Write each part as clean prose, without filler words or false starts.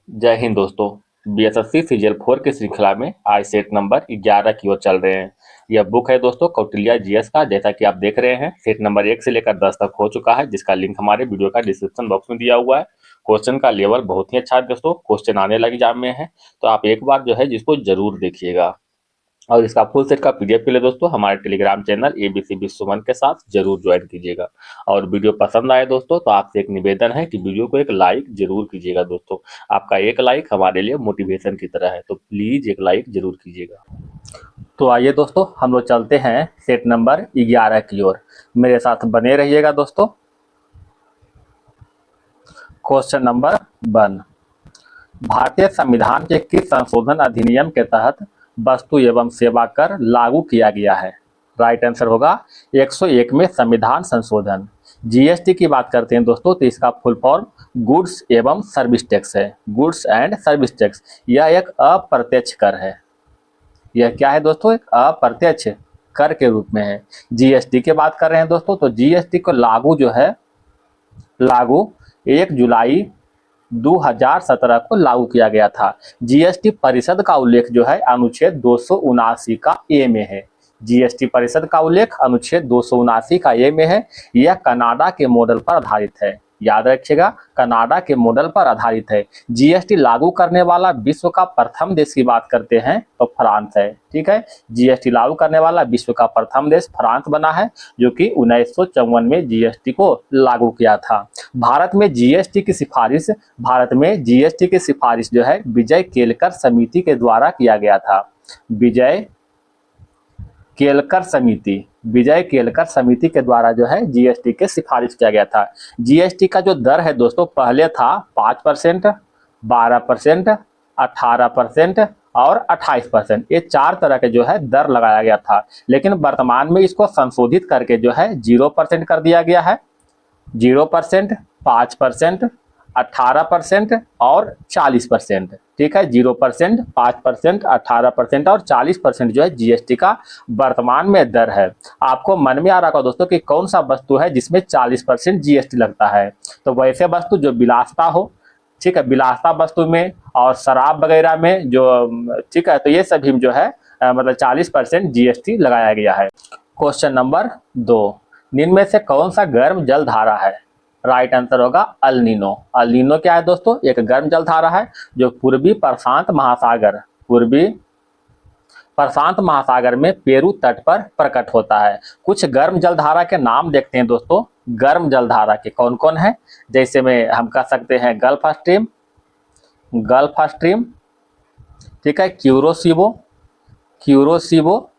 जय हिंद दोस्तों। BSSC season 4 की श्रृंखला में आज सेट नंबर 11 की ओर चल रहे हैं। यह बुक है दोस्तों कौटिल्य जीएस का। जैसा कि आप देख रहे हैं सेट नंबर 1 से लेकर 10 तक हो चुका है, जिसका लिंक हमारे वीडियो का डिस्क्रिप्शन बॉक्स में दिया हुआ है। क्वेश्चन का लेवल बहुत ही अच्छा है दोस्तों, क्वेश्चन आने लगे एग्जाम में है, तो आप एक बार जो है जिसको जरूर देखिएगा। और इसका फुल सेट का पीडीएफ के लिए दोस्तों हमारे टेलीग्राम चैनल एबीसी विश्व के साथ जरूर ज्वाइन कीजिएगा। और वीडियो पसंद आए दोस्तों तो आपसे एक निवेदन है कि वीडियो को एक लाइक जरूर कीजिएगा दोस्तों। आपका एक लाइक हमारे लिए मोटिवेशन की तरह है, तो प्लीज एक लाइक जरूर कीजिएगा। तो आइए दोस्तों हम लोग चलते हैं सेट नंबर 11 की ओर। मेरे साथ बने रहिएगा दोस्तों। क्वेश्चन नंबर 1, भारतीय संविधान के किस संशोधन अधिनियम के तहत वस्तु एवं सेवा कर लागू किया गया है? राइट आंसर होगा 101 में संविधान संशोधन। जीएसटी की बात करते हैं दोस्तों तो इसका फुल फॉर्म गुड्स एवं सर्विस टैक्स है। गुड्स एंड सर्विस टैक्स यह एक अप्रत्यक्ष कर है। यह क्या है दोस्तों? एक अप्रत्यक्ष कर के रूप में है। जीएसटी की बात कर रहे हैं दोस्तों तो जीएसटी को लागू जो है 1 जुलाई 2017 को लागू किया गया था। जीएसटी परिषद का उल्लेख जो है अनुच्छेद 279 का ए में है। जीएसटी परिषद का उल्लेख अनुच्छेद 279 का ए में है। यह कनाडा के मॉडल पर आधारित है। याद रखिएगा, कनाडा के मॉडल पर आधारित है। जीएसटी लागू करने वाला विश्व का प्रथम देश की बात करते हैं तो फ्रांस है। ठीक है, जीएसटी लागू करने वाला विश्व का प्रथम देश फ्रांस बना है, जो कि 1954 में जीएसटी को लागू किया था। भारत में जीएसटी की सिफारिश जो है विजय केलकर समिति के द्वारा किया गया था। विजय केलकर समिति के द्वारा जो है जीएसटी के सिफारिश किया गया था। जीएसटी का जो दर है दोस्तों पहले था 5%, 12%, 18% और 28%। ये 4 तरह के जो है दर लगाया गया था, लेकिन वर्तमान में इसको संशोधित करके जो है 0% कर दिया गया है। 0%, 5%, 18% और 40%। ठीक है, 0%, 5%, 18% और 40% जो है जीएसटी का वर्तमान में दर है। आपको मन में आ रहा होगा दोस्तों कि कौन सा वस्तु है जिसमें 40% जीएसटी लगता है। तो वैसे वस्तु जो विलासिता हो, ठीक है, विलासिता वस्तु में और शराब वगैरह में जो, ठीक है, तो ये सभी जो है मतलब 40% जीएसटी लगाया गया है। क्वेश्चन नंबर 2, निम्न में से कौन सा गर्म जल धारा है? राइट आंसर होगा अल नीनो। अल नीनो क्या है दोस्तों? एक गर्म जल धारा है जो पूर्वी प्रशांत महासागर में पेरू तट पर प्रकट होता है। कुछ गर्म जल धारा के नाम देखते हैं दोस्तों। गर्म जल धारा के कौन कौन है? जैसे में हम कह सकते हैं गल्फ स्ट्रीम, ठीक है, क्यूरोसिबो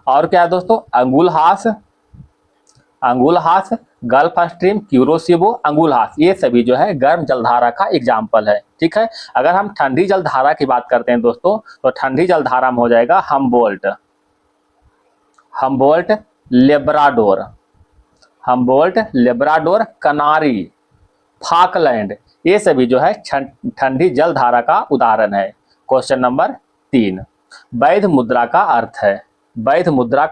और क्या है दोस्तों? अंगुलहास, गल्फ स्ट्रीम, क्यूरोसिबो, अंगुलहास, ये सभी जो है गर्म जलधारा का एग्जाम्पल है। ठीक है, अगर हम ठंडी जलधारा की बात करते हैं दोस्तों तो ठंडी जलधारा में हो जाएगा लेब्राडोर, कनारी, फाकलैंड, ये सभी जो है ठंडी जलधारा का उदाहरण है। क्वेश्चन नंबर 3, वैध मुद्रा का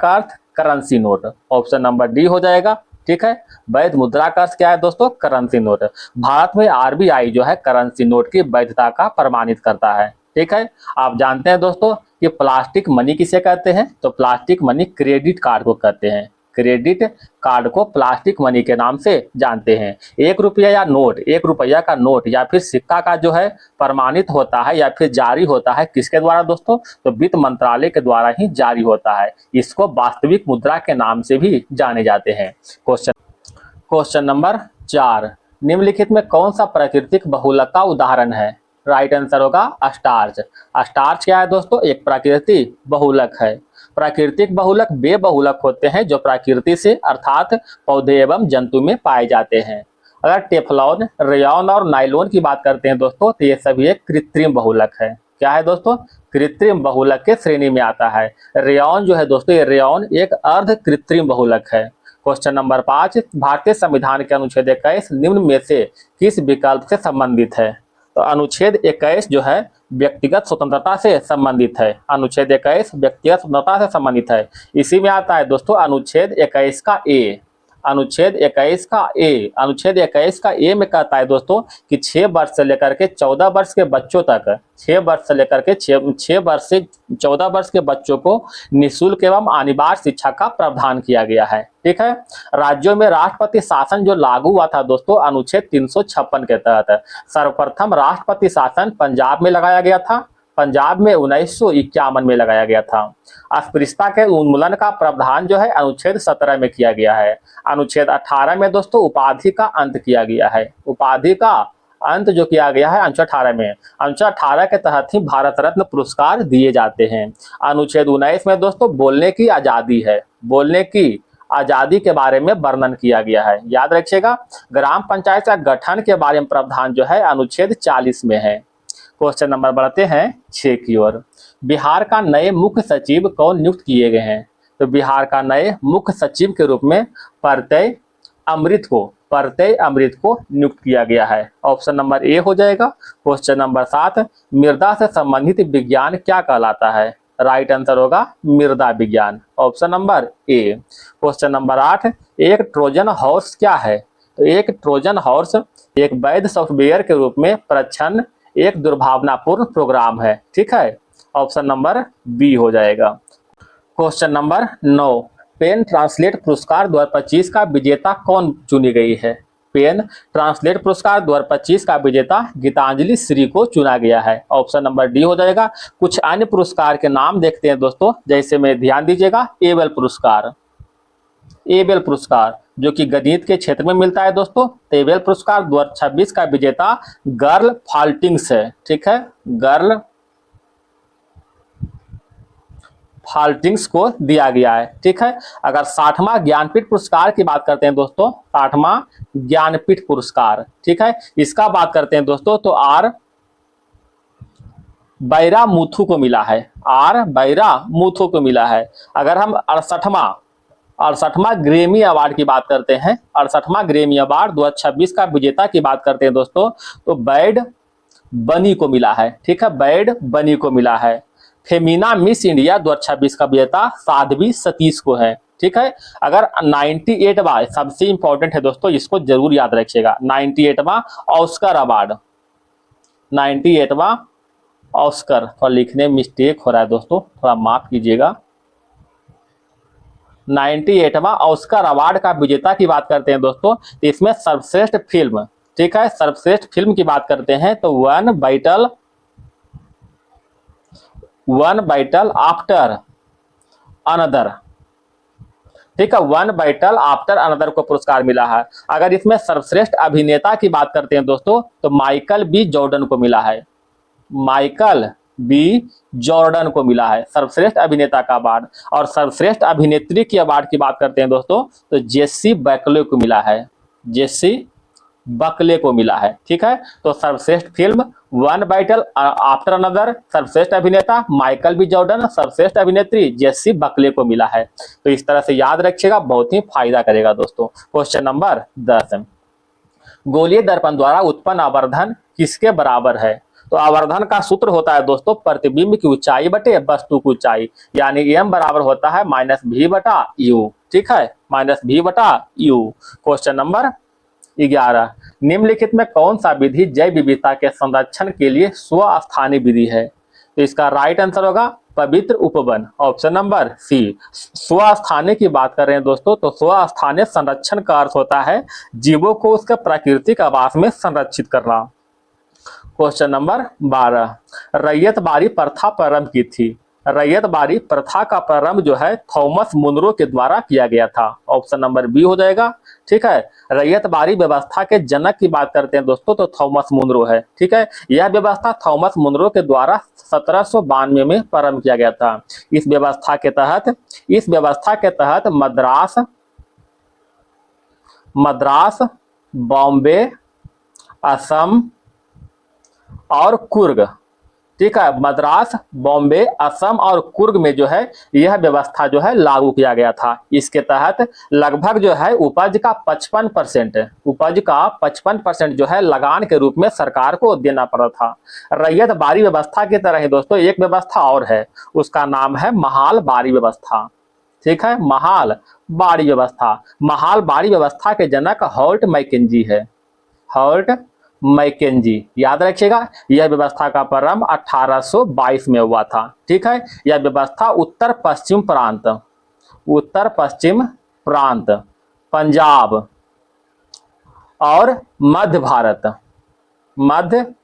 अर्थ currency note. Option number D हो जाएगा। ठीक है, वैध मुद्रा का अर्थ क्या है दोस्तों? Currency note. भारत में आरबीआई जो है करेंसी नोट की वैधता का प्रमाणित करता है। ठीक है, आप जानते हैं दोस्तों कि प्लास्टिक मनी किसे कहते हैं? तो प्लास्टिक मनी क्रेडिट कार्ड को कहते हैं। क्रेडिट कार्ड को प्लास्टिक मनी के नाम से जानते हैं। 1 रुपया का नोट या फिर सिक्का का जो है प्रमाणित होता है या फिर जारी होता है किसके द्वारा दोस्तों? तो वित्त मंत्रालय के द्वारा ही जारी होता है। इसको वास्तविक मुद्रा के नाम से भी जाने जाते हैं। क्वेश्चन नंबर 4, निम्नलिखित में कौन सा प्राकृतिक बहुलक का उदाहरण है? राइट आंसर होगा स्टार्च। स्टार्च क्या है दोस्तों? एक प्राकृतिक बहुलक है। प्राकृतिक बहुलक वे बहुलक होते हैं जो प्रकृति से अर्थात पौधे एवं जंतु में पाए जाते हैं। अगर टेफ्लॉन, रेयॉन और नाइलॉन की बात करते हैं दोस्तों तो ये सभी एक कृत्रिम बहुलक है। क्या है दोस्तों? कृत्रिम बहुलक के श्रेणी में आता है। रेयॉन जो है दोस्तों, ये रेयॉन एक अर्ध कृत्रिम बहुलक है। क्वेश्चन नंबर 5, भारतीय संविधान के अनुच्छेद 21 निम्न में से किस विकल्प से संबंधित है? तो अनुच्छेद 21 जो है व्यक्तिगत स्वतंत्रता से संबंधित है। अनुच्छेद 21 व्यक्तिगत स्वतंत्रता से संबंधित है। इसी में आता है दोस्तों अनुच्छेद 21 का ए। अनुच्छेद 21 का ए, अनुच्छेद 21 का ए में कहता है दोस्तों कि 6 वर्ष से लेकर के 14 वर्ष के बच्चों तक, 6 वर्ष से लेकर के 6 वर्ष से 14 वर्ष के बच्चों को निःशुल्क एवं अनिवार्य शिक्षा का प्रावधान किया गया है। ठीक है। राज्यों में राष्ट्रपति शासन जो लागू हुआ था दोस्तों अनुच्छेद 356 के तहत। सर्वप्रथम राष्ट्रपति शासन पंजाब में लगाया गया था, पंजाब में 1951 में लगाया गया था। अस्पृश्यता के उन्मूलन का प्रावधान जो है अनुच्छेद 17 में किया गया है। अनुच्छेद 18 में दोस्तों उपाधि का अंत किया गया है, उपाधि का अंत जो किया गया है अनुच्छेद 18 में। अनुच्छेद 18 के तहत ही भारत रत्न पुरस्कार दिए जाते हैं। अनुच्छेद 19 में दोस्तों बोलने की आजादी है, बोलने की आजादी के बारे में वर्णन किया गया है, याद रखिएगा। ग्राम पंचायत का गठन के बारे में प्रावधान जो है अनुच्छेद 40 में है। क्वेश्चन नंबर बढ़ते हैं 6 की ओर। बिहार का नए मुख्य सचिव कौन नियुक्त किए गए हैं? तो बिहार का नए मुख्य सचिव के रूप में प्रत्यय अमृत को नियुक्त किया गया है। ऑप्शन नंबर ए हो जाएगा। क्वेश्चन नंबर 7, मृदा से संबंधित विज्ञान क्या कहलाता है? राइट आंसर होगा मृदा विज्ञान, option number A. Question number 8, एक ट्रोजन हॉर्स क्या है? तो एक ट्रोजन हॉर्स एक वैध सॉफ्टवेयर के रूप में प्रच्छन्न एक दुर्भावनापूर्ण प्रोग्राम है। ठीक है, ऑप्शन नंबर बी हो जाएगा। क्वेश्चन नंबर 9, पेन ट्रांसलेट पुरस्कार 2025 का विजेता कौन चुनी गई है? पेन ट्रांसलेट पुरस्कार 2025 का विजेता गीतांजलि श्री को चुना गया है। ऑप्शन नंबर डी हो जाएगा। कुछ अन्य पुरस्कार के नाम देखते हैं दोस्तों, जैसे में ध्यान दीजिएगा एबेल पुरस्कार, एबेल पुरस्कार जो कि गणित के क्षेत्र में मिलता है दोस्तों। एबेल पुरस्कार 2026 का विजेता गर्ल फाल्टिंग्स है। ठीक है, गर्ल फाल्टिंग्स को दिया गया है। ठीक है। अगर 60वां ज्ञानपीठ पुरस्कार की बात करते हैं दोस्तों, 60वां ज्ञानपीठ पुरस्कार, ठीक है, इसका बात करते हैं दोस्तों तो आर बैरा मुथु को मिला है, आर बैरा मुथु को मिला है। अगर हम 68वां ग्रेमी अवार्ड की बात करते हैं, 68वां ग्रेमी अवार्ड 2026 का विजेता की बात करते हैं दोस्तों तो बैड बनी को मिला है। ठीक है, बैड बनी को मिला है। फेमिना मिस इंडिया 2026 का विजेता साध्वी सतीश को है। ठीक है। अगर 98वां सबसे इंपॉर्टेंट है दोस्तों, इसको जरूर याद रखिएगा, 98वां ऑस्कर अवार्ड, 98वां ऑस्कर, थोड़ा लिखने में मिस्टेक हो रहा है दोस्तों, थोड़ा माफ कीजिएगा। 98वां ऑस्कर अवार्ड का विजेता की बात करते हैं दोस्तों, तो इसमें सर्वश्रेष्ठ फिल्म, ठीक है, सर्वश्रेष्ठ फिल्म की बात करते हैं तो वन बैटल आफ्टर अनदर, ठीक है, वन बैटल आफ्टर अनदर को पुरस्कार मिला है। अगर इसमें सर्वश्रेष्ठ अभिनेता की बात करते हैं दोस्तों तो माइकल बी जॉर्डन को मिला है, माइकल बी जॉर्डन को मिला है सर्वश्रेष्ठ अभिनेता का अवार्ड। और सर्वश्रेष्ठ अभिनेत्री की अवार्ड की बात करते हैं दोस्तों तो जेसी बकले को मिला है, जेसी बकले को मिला है। ठीक है, तो सर्वश्रेष्ठ film one battle after another, सर्वश्रेष्ठ अभिनेता माइकल बी जॉर्डन, सर्वश्रेष्ठ अभिनेत्री जेसी बकले को मिला है। तो इस तरह से याद रखिएगा, बहुत ही फायदा करेगा दोस्तों। क्वेश्चन नंबर 10, गोलीय दर्पण द्वारा उत्पन्न आवर्धन किसके बराबर है? तो आवर्धन का सूत्र होता है दोस्तों प्रतिबिंब की ऊंचाई बटे वस्तु की ऊंचाई, यानी एम बराबर होता है -v बटा u। ठीक है, -v बटा u। क्वेश्चन नंबर 11, निम्नलिखित में कौन सा विधि जैव विविधता के संरक्षण के लिए स्वस्थानीय विधि है? तो इसका राइट आंसर होगा पवित्र उपवन, ऑप्शन नंबर सी। स्वस्थानीय की बात कर रहे हैं दोस्तों तो स्वस्थानीय संरक्षण का अर्थ होता है जीवों को उसके प्राकृतिक आवास में संरक्षित करना। क्वेश्चन नंबर 12, रैयत बाड़ी प्रथा प्रारंभ की थी? रैयत बाड़ी प्रथा का प्रारंभ जो है थॉमस मुनरो के द्वारा किया गया था, ऑप्शन नंबर बी हो जाएगा। ठीक है, रैयत बाड़ी व्यवस्था के जनक की बात करते हैं दोस्तों तो थॉमस मुनरो है। ठीक है, यह व्यवस्था थॉमस मुनरो के द्वारा 1792 में प्रारंभ किया गया था। इस व्यवस्था के तहत मद्रास, बॉम्बे, असम और कुर्ग, ठीक है, मद्रास, बॉम्बे, असम और कुर्ग में जो है यह व्यवस्था जो है लागू किया गया था। इसके तहत लगभग जो है उपज का 55% जो है लगान के रूप में सरकार को देना पड़ा था। रैयत बाड़ी व्यवस्था की तरह ही दोस्तों एक व्यवस्था और है, उसका नाम है महाल बाड़ी व्यवस्था। ठीक है, महाल बाड़ी व्यवस्था। महाल बाड़ी व्यवस्था के जनक हॉल्ट मैकेंजी है, हॉल्ट मैकेंजी, याद रखिएगा। यह व्यवस्था का प्रारंभ 1822 में हुआ था। ठीक है, यह व्यवस्था उत्तर पश्चिम प्रांत, उत्तर पश्चिम प्रांत, पंजाब और मध्य भारत, मध्य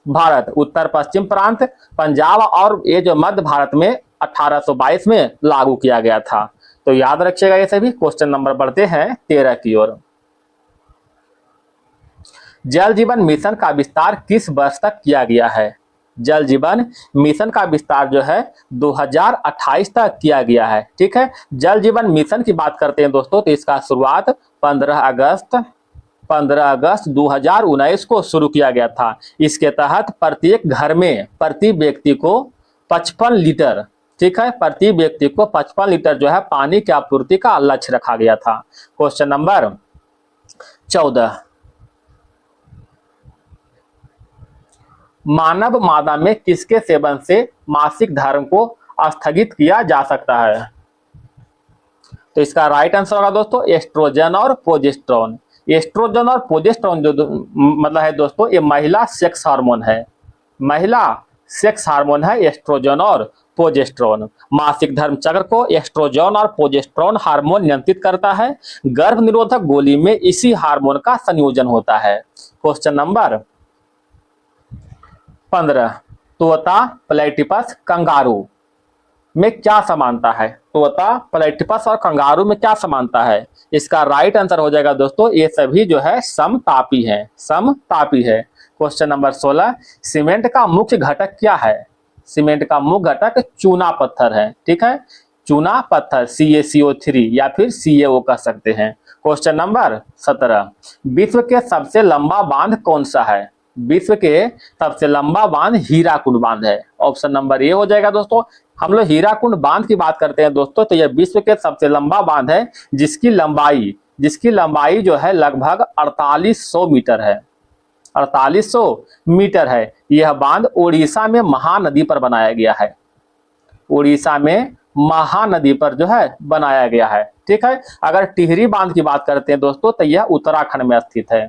भारत, उत्तर पश्चिम प्रांत, पंजाब और ये जो मध्य भारत में 1822 में लागू किया गया था। तो याद रखिएगा ये सभी। क्वेश्चन नंबर बढ़ते हैं 13 की ओर। जल जीवन मिशन का विस्तार किस वर्ष तक किया गया है? जल जीवन मिशन का विस्तार जो है 2028 तक किया गया है। ठीक है, जल जीवन मिशन की बात करते हैं दोस्तों, तो इसका शुरुआत 15 अगस्त 2019 को शुरू किया गया था। इसके तहत प्रत्येक घर में प्रति व्यक्ति को 55 लीटर, ठीक है, प्रति व्यक्ति को 55 लीटर जो है पानी की आपूर्ति का लक्ष्य रखा गया था। क्वेश्चन नंबर 14, मानव मादा में किसके सेवन से मासिक धर्म को स्थगित किया जा सकता है? तो इसका राइट आंसर होगा दोस्तों एस्ट्रोजन और प्रोजेस्टेरोन। एस्ट्रोजन और प्रोजेस्टेरोन जो मतलब है दोस्तों, ये महिला सेक्स हार्मोन है, महिला सेक्स हार्मोन है एस्ट्रोजन और प्रोजेस्टेरोन। मासिक धर्म चक्र को एस्ट्रोजन और प्रोजेस्टेरोन हार्मोन नियंत्रित करता है। गर्भ निरोधक गोली में इसी हार्मोन का संयोजन होता है। क्वेश्चन नंबर 15, तोता प्लेटिपस कंगारू में क्या समानता है? तोता प्लेटिपस और कंगारू में क्या समानता है? इसका राइट आंसर हो जाएगा दोस्तों, ये सभी जो है समतापी हैं, समतापी है। क्वेश्चन नंबर 16, सीमेंट का मुख्य घटक क्या है? सीमेंट का मुख्य घटक चूना पत्थर है। ठीक है, चूना पत्थर CaCO3 या फिर CaO कह सकते हैं। क्वेश्चन नंबर 17, विश्व के सबसे लंबा बांध कौन सा है? विश्व के सबसे लंबा बांध हीराकुंड बांध है। ऑप्शन नंबर ए हो जाएगा दोस्तों। हम लोग हीराकुंड बांध की बात करते हैं दोस्तों, तो यह विश्व के सबसे लंबा बांध है, जिसकी लंबाई जो है लगभग 4800 मीटर है, 4800 मीटर है। यह बांध उड़ीसा में महानदी पर बनाया गया है, उड़ीसा में महानदी पर जो है बनाया गया है। ठीक है, अगर टिहरी बांध की बात करते हैं दोस्तों, तो यह उत्तराखंड में स्थित है,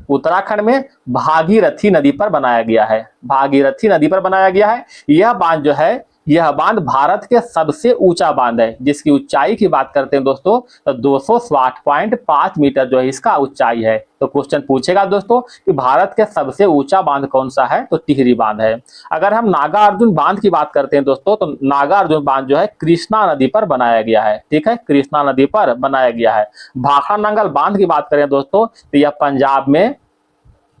उत्तराखंड में भागीरथी नदी पर बनाया गया है, भागीरथी नदी पर बनाया गया है। यह बांध जो है, यह बांध भारत के सबसे ऊंचा बांध है, जिसकी ऊंचाई की बात करते हैं दोस्तों, तो 260.5 मीटर जो है इसका ऊंचाई है। तो क्वेश्चन पूछेगा दोस्तों कि भारत के सबसे ऊंचा बांध कौन सा है? तो टिहरी बांध है। अगर हम नागार्जुन बांध की बात करते हैं दोस्तों, तो नागार्जुन बांध जो है कृष्णा नदी पर बनाया गया है। ठीक है, कृष्णा नदी पर बनाया गया है। भाखड़ा नंगल बांध की बात करें दोस्तों, तो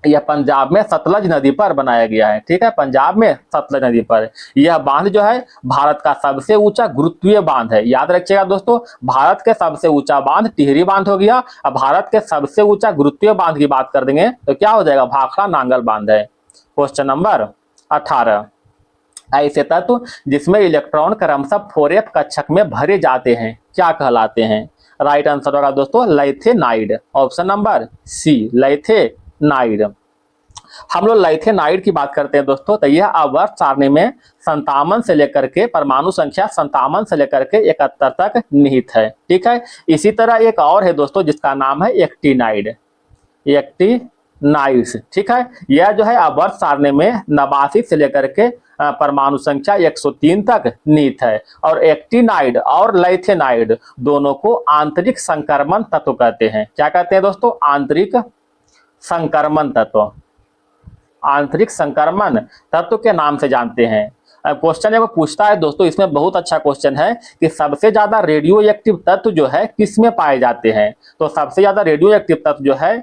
यह पंजाब में सतलज नदी पर बनाया गया है। ठीक है, पंजाब में सतलज नदी पर। यह बांध जो है भारत का सबसे ऊंचा गुरुत्वीय बांध है। याद रखिएगा दोस्तों, भारत के सबसे ऊंचा बांध टिहरी बांध हो गया। अब भारत के सबसे ऊंचा गुरुत्वीय बांध की बात कर देंगे तो क्या हो जाएगा? भाखड़ा नांगल बांध है। क्वेश्चन नंबर 18, ऐसे तत्व जिसमें इलेक्ट्रॉन क्रमशः 4f कक्षक में भरे जाते हैं क्या कहलाते हैं? राइट आंसर होगा दोस्तों लाइथेनाइड। ऑप्शन नंबर सी, लाइथेनाइड। हम लोग लाइथेनाइड की बात करते हैं दोस्तों, तो यह आवर्त सारणी में 57 से लेकर के परमाणु संख्या 57 से लेकर के 71 तक निहित है। ठीक है, इसी तरह एक और है दोस्तों जिसका नाम है एक्टिनाइड, एक्टिनाइड्स। ठीक है, यह जो है आवर्त सारणी में 89 से लेकर के परमाणु संख्या 103 तक निहित है। और एक्टिनाइड और लाइथेनाइड दोनों को आंतरिक संक्रमण तत्व कहते हैं। क्या कहते हैं दोस्तों? आंतरिक संक्रमण तत्व, आंतरिक संक्रमण तत्व के नाम से जानते हैं। क्वेश्चन जब पूछता है दोस्तों, इसमें बहुत अच्छा क्वेश्चन है कि सबसे ज्यादा रेडियो एक्टिव तत्व जो है किस में पाए जाते हैं? तो सबसे ज्यादा रेडियो एक्टिव तत्व जो है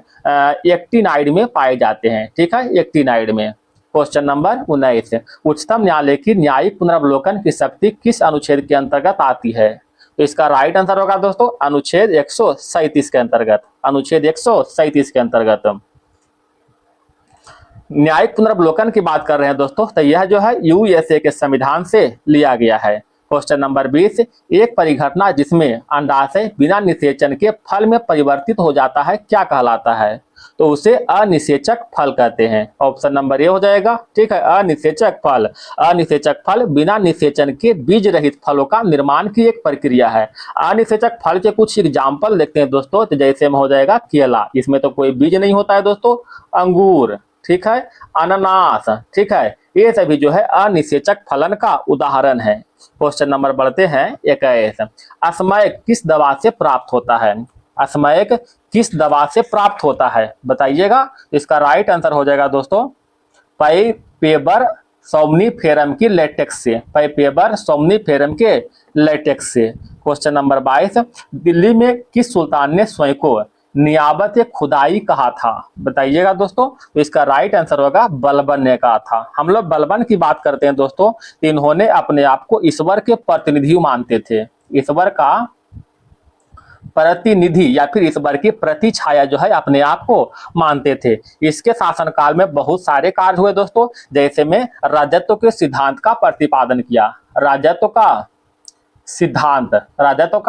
एक्टिनाइड में पाए जाते हैं। ठीक है, एक्टिनाइड में। क्वेश्चन नंबर 19, उच्चतम न्यायालय की न्यायिक पुनर्वलोकन की शक्ति किस अनुच्छेद के अंतर्गत आती है? तो इसका राइट आंसर होगा दोस्तों अनुच्छेद 137 के अंतर्गत, अनुच्छेद 137 के अंतर्गत। न्यायिक पुनर्वलोकन की बात कर रहे हैं दोस्तों, तो यह जो है USA के संविधान से लिया गया है। क्वेश्चन नंबर 20, एक परिघटना जिसमें अंडाशय बिना निषेचन के फल में परिवर्तित हो जाता है क्या कहलाता है? तो तो उसे अनिषेचक फल कहते हैं। ऑप्शन नंबर ए हो जाएगा। ठीक है, अनिषेचक फल। अनिषेचक फल बिना निषेचन के बीज रहित फलों का निर्माण की एक प्रक्रिया है। अनिषेचक फल के कुछ एग्जाम्पल देखते हैं दोस्तों, तो जैसे में हो जाएगा केला, इसमें तो कोई बीज नहीं होता है दोस्तों। अंगूर, ठीक है, अनानास, ठीक है, ये सभी जो है अनिषेचक फलन का उदाहरण है। क्वेश्चन नंबर बढ़ते हैं 21। अश्मयक किस दवा से प्राप्त होता है? अश्मयक किस दवा से प्राप्त होता है बताइएगा। इसका राइट आंसर हो जाएगा दोस्तों पाइपेबर सोमनीफेरम की लेटेक्स से। पाइपेबर सोमनीफेरम के लेटेक्स से। Question number 22। दिल्ली में किस सुल्तान ने स्वयं को नियाबत खुदाई कहा था बताइएगा दोस्तों। तो इसका राइट आंसर होगा बलबन ने कहा था। हम लोग बलबन की बात करते हैं दोस्तों, तो इन्होंने अपने आप को ईश्वर के प्रतिनिधि मानते थे। ईश्वर का प्रतिनिधि या फिर ईश्वर की प्रति छाया जो है अपने आप को मानते थे। इसके शासनकाल में बहुत सारे कार्य हुए दोस्तों, जैसे में राजत्व के सिद्धांत का प्रतिपादन किया। राजत्व का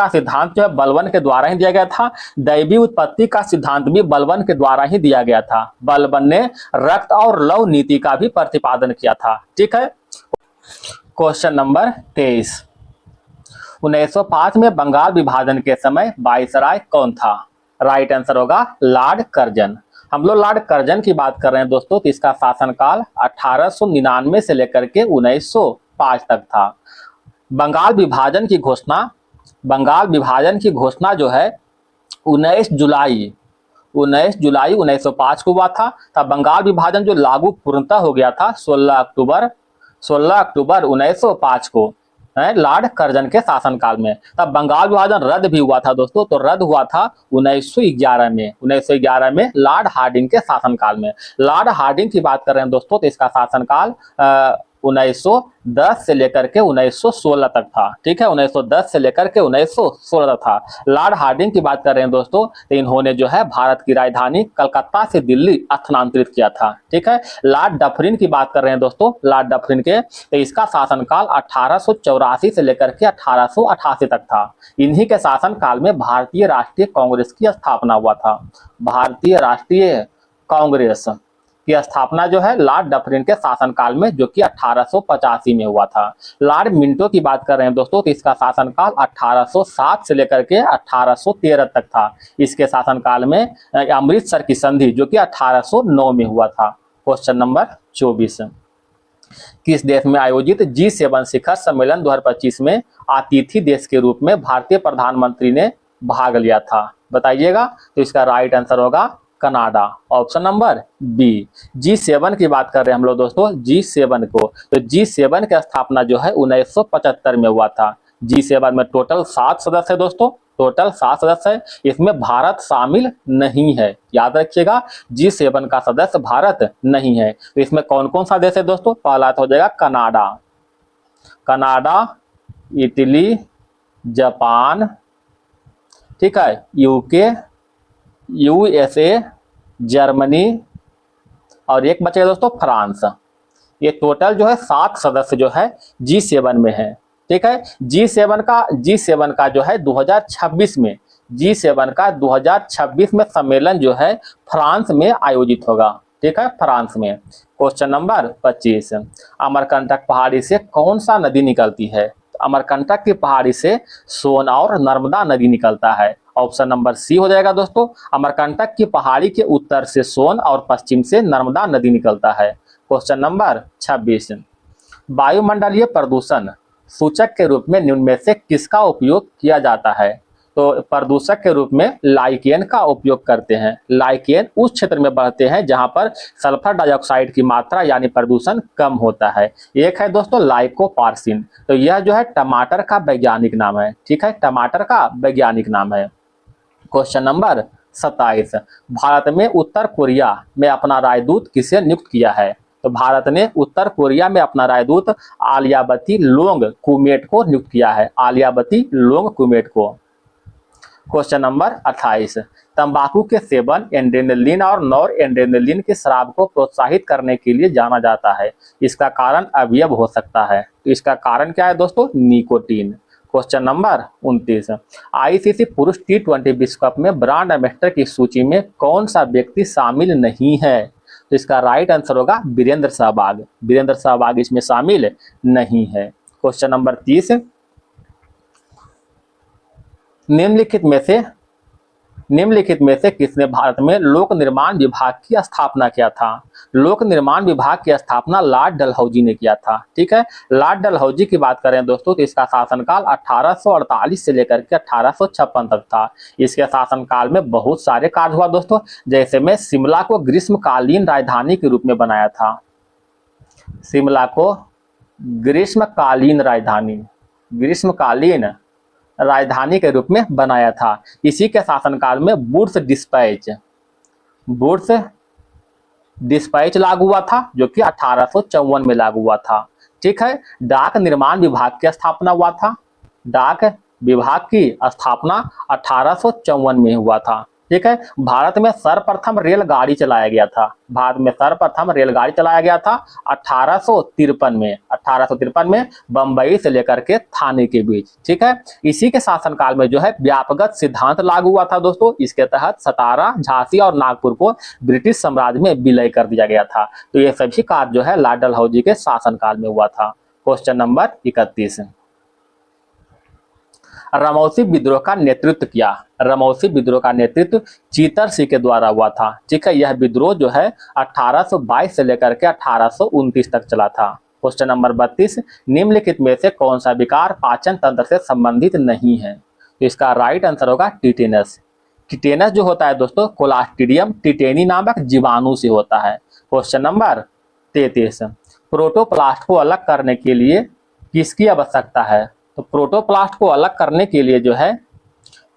सिद्धांत जो है बलबन के द्वारा ही दिया गया था। दैवी उत्पत्ति का सिद्धांत भी बलबन के द्वारा ही दिया गया था। बलबन ने रक्त और लव नीति का भी प्रतिपादन किया था। ठीक है। Question number 23। 1905 में बंगाल विभाजन के समय वायसराय कौन था? राइट आंसर होगा लॉर्ड कर्जन। हम लोग लॉर्ड कर्जन की बात कर रहे हैं दोस्तों, तो इसका शासनकाल 1899 से लेकर के 1905 तक था। बंगाल विभाजन की घोषणा जो है 19 जुलाई 1905 को हुआ था। तब बंगाल विभाजन जो लागू पूर्णतः हो गया था 16 अक्टूबर 1905 को लॉर्ड कर्जन के शासनकाल में। तब बंगाल विभाजन रद्द भी हुआ था दोस्तों, तो रद्द हुआ था 1911 में लॉर्ड हार्डिंग के शासनकाल में। लॉर्ड हार्डिंग की बात कर रहे हैं दोस्तों, तो इसका शासनकाल 1910 से लेकर के 1916 तक था। ठीक है, 1910 से लेकर के 1916 तक था। लॉर्ड हार्डिंग की बात कर रहे हैं दोस्तों, तो इन्होंने जो है भारत की राजधानी कलकत्ता से दिल्ली स्थानांतरित किया था। ठीक है। लॉर्ड डफरिन की बात कर रहे हैं दोस्तों, लॉर्ड डफरिन के, तो इसका शासनकाल 1884 से लेकर के 1888 तक था। इन्हीं के शासनकाल में भारतीय राष्ट्रीय कांग्रेस की स्थापना हुआ था। भारतीय राष्ट्रीय कांग्रेस की स्थापना जो है लॉर्ड डफरिन के शासनकाल में, जो कि 1885 में हुआ था। लॉर्ड मिंटो की बात कर रहे हैं दोस्तों, तो इसका शासनकाल 1807 से लेकर के 1813 तक था। इसके शासनकाल में अमृतसर की संधि जो कि 1809 में हुआ था। Question number 24। किस देश में आयोजित G7 शिखर सम्मेलन 2025 में अतिथि देश के रूप में भारतीय प्रधानमंत्री ने भाग लिया था बताइएगा। तो इसका राइट आंसर होगा Canada. Option number B. G7 की बात कर रहे हैं हम लोग दोस्तों, G7 को, तो G7 की स्थापना जो है 1975 में हुआ था। G7 में टोटल 7 सदस्य है दोस्तों, टोटल 7 सदस्य है। इसमें भारत शामिल नहीं है, याद रखिएगा। G7 का सदस्य भारत नहीं है। तो इसमें कौन कौन सा देश है दोस्तों? पहला हो जाएगा कनाडा, इटली, जापान, ठीक है, यूके, USA, जर्मनी और एक बचेगा दोस्तों फ्रांस। ये टोटल जो है 7 सदस्य जो है G7 में है। ठीक है। G7 का जो है 2026 में सम्मेलन जो है फ्रांस में आयोजित होगा। ठीक है, फ्रांस में। Question number 25। अमरकंटक पहाड़ी से कौन सा नदी निकलती है? अमरकंटक की पहाड़ी से सोन और नर्मदा नदी निकलता है। ऑप्शन नंबर सी हो जाएगा दोस्तों। अमरकंटक की पहाड़ी के उत्तर से सोन और पश्चिम से नर्मदा नदी निकलता है। Question number 26। वायुमंडलीय प्रदूषण सूचक के रूप में निम्न में से किसका उपयोग किया जाता है? तो प्रदूषक के रूप में लाइकेन का उपयोग करते हैं। लाइकेन उस क्षेत्र में बढ़ते हैं जहां पर सल्फर डाइऑक्साइड की मात्रा यानी प्रदूषण कम होता है। एक है दोस्तों लाइकोपार्सिन, तो यह जो है टमाटर का वैज्ञानिक नाम है। ठीक है, टमाटर का वैज्ञानिक नाम है। Question number 27। भारत में उत्तर कोरिया में अपना राजदूत किसे नियुक्त किया है? तो भारत ने उत्तर कोरिया में अपना राजदूत आलियाबती लोंगकुमेट को नियुक्त किया है। आलियाबती लोंगकुमेट को। Question number 28। तंबाकू के सेवन एड्रेनलिन और नॉर एड्रेनलिन के स्राव को प्रोत्साहित करने के लिए जाना जाता है। इसका कारण अवयव हो सकता है। तो इसका कारण क्या है दोस्तों? निकोटीन। क्वेश्चन नंबर 29, आईसीसी पुरुष T20 विश्व कप में ब्रांड एम्बेसडर की सूची में कौन सा व्यक्ति शामिल नहीं है? तो इसका राइट आंसर होगा वीरेंद्र सहवाग। वीरेंद्र सहवाग इसमें शामिल नहीं है। क्वेश्चन नंबर 30, निम्नलिखित में से किसने भारत में लोक निर्माण विभाग की स्थापना किया था? लोक निर्माण विभाग की स्थापना लॉर्ड डलहौजी ने किया था। ठीक है, लॉर्ड डलहौजी की बात करें दोस्तों तो इसका शासनकाल 1848 से लेकर के 1856 तक था। इसके शासनकाल में बहुत सारे कार्य हुआ दोस्तों, जैसे में शिमला को ग्रीष्मकालीन राजधानी के रूप में बनाया था। शिमला को ग्रीष्मकालीन राजधानी के रूप में बनाया था। इसी के शासनकाल में वुड्स डिस्पैच लागू हुआ था, जो कि 1854 में लागू हुआ था। ठीक है, डाक निर्माण विभाग की स्थापना हुआ था। डाक विभाग की स्थापना 1854 में हुआ था। ठीक है, भारत में सर्वप्रथम रेलगाड़ी चलाया गया था। 1853 में बंबई से लेकर के थाने के बीच। ठीक है, इसी के शासनकाल में जो है व्यापकगत सिद्धांत लागू हुआ था दोस्तों। इसके तहत सतारा, झांसी और नागपुर को ब्रिटिश साम्राज्य में विलय कर दिया गया था। तो ये सभी कार्य जो है लॉर्ड डलहौजी के शासनकाल में हुआ था। क्वेश्चन नंबर 31, रमौसी विद्रोह का नेतृत्व किया। रमौसी विद्रोह का नेतृत्व चीतर सिंह के द्वारा हुआ था। ठीक है, यह विद्रोह जो है 1822 से लेकर के 1829 तक चला था। क्वेश्चन नंबर 32, निम्नलिखित में से कौन सा विकार पाचन तंत्र से संबंधित नहीं है? तो इसका राइट आंसर होगा टिटेनस। टिटेनस जो होता है दोस्तों कोलास्ट्रिडियम टिटेनी नामक जीवाणु से होता है। क्वेश्चन नंबर 33, प्रोटोप्लास्ट को अलग करने के लिए किसकी आवश्यकता है? तो प्रोटोप्लास्ट को अलग करने के लिए जो है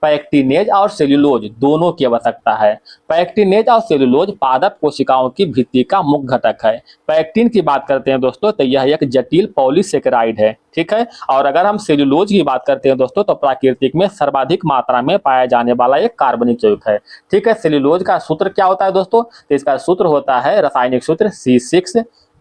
पैक्टिनेज और सेल्यूलोज दोनों की आवश्यकता है। पैक्टिनेज और सेल्यूलोज पादप कोशिकाओं की भित्ति का मुख्य घटक है। पैक्टिन की बात करते हैं दोस्तों तो यह एक जटिल पॉलीसेकेराइड है। ठीक है, और अगर हम सेल्यूलोज की बात करते हैं दोस्तों तो प्राकृतिक में सर्वाधिक मात्रा में पाया जाने वाला एक कार्बनिक यौगिक है। ठीक है, सेल्यूलोज का सूत्र क्या होता है दोस्तों? तो इसका सूत्र होता है रासायनिक सूत्र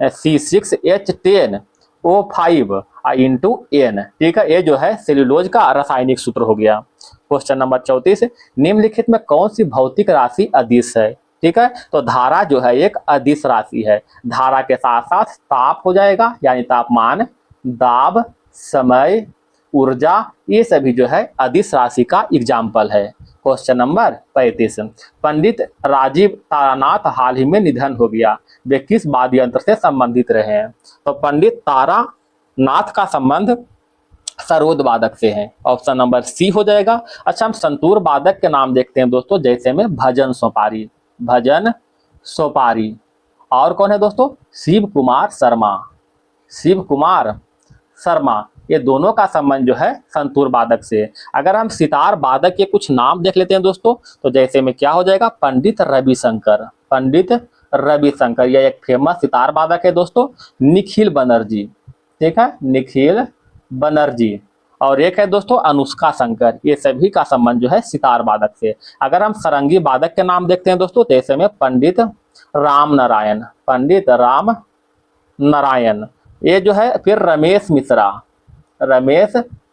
C6H10O5 इंटू N। ठीक है, ये जो है सेल्यूलोज का रासायनिक सूत्र हो गया। क्वेश्चन नंबर 34, निम्नलिखित में कौन सी भौतिक राशि अदिश है? ठीक है, तो धारा जो है एक अदिश राशि है। धारा के साथ साथ ताप हो जाएगा, यानी तापमान, दाब, समय, ऊर्जा, ये सभी जो है अदिश राशि का एग्जाम्पल है। क्वेश्चन नंबर 35, पंडित राजीव तारानाथ हाल ही में निधन हो गया। वे किस वाद्य यंत्र से संबंधित रहे हैं? तो पंडित तारानाथ का संबंध सरोद वादक से है। ऑप्शन नंबर सी हो जाएगा। अच्छा, हम संतूर वादक के नाम देखते हैं दोस्तों, जैसे में भजन सोपारी। और कौन है दोस्तों? शिव कुमार शर्मा। ये दोनों का संबंध जो है संतूर वादक से। अगर हम सितार वादक के कुछ नाम देख लेते हैं दोस्तों, तो जैसे में क्या हो जाएगा? पंडित रविशंकर, यह एक फेमस सितार वादक है दोस्तों। निखिल बनर्जी, ठीक है, निखिल बनर्जी। और एक है दोस्तों अनुष्का शंकर। ये सभी का संबंध जो है सितार वादक से। अगर हम सरंगी वादक के नाम देखते हैं दोस्तों, जैसे में पंडित राम नारायण, ये जो है फिर रमेश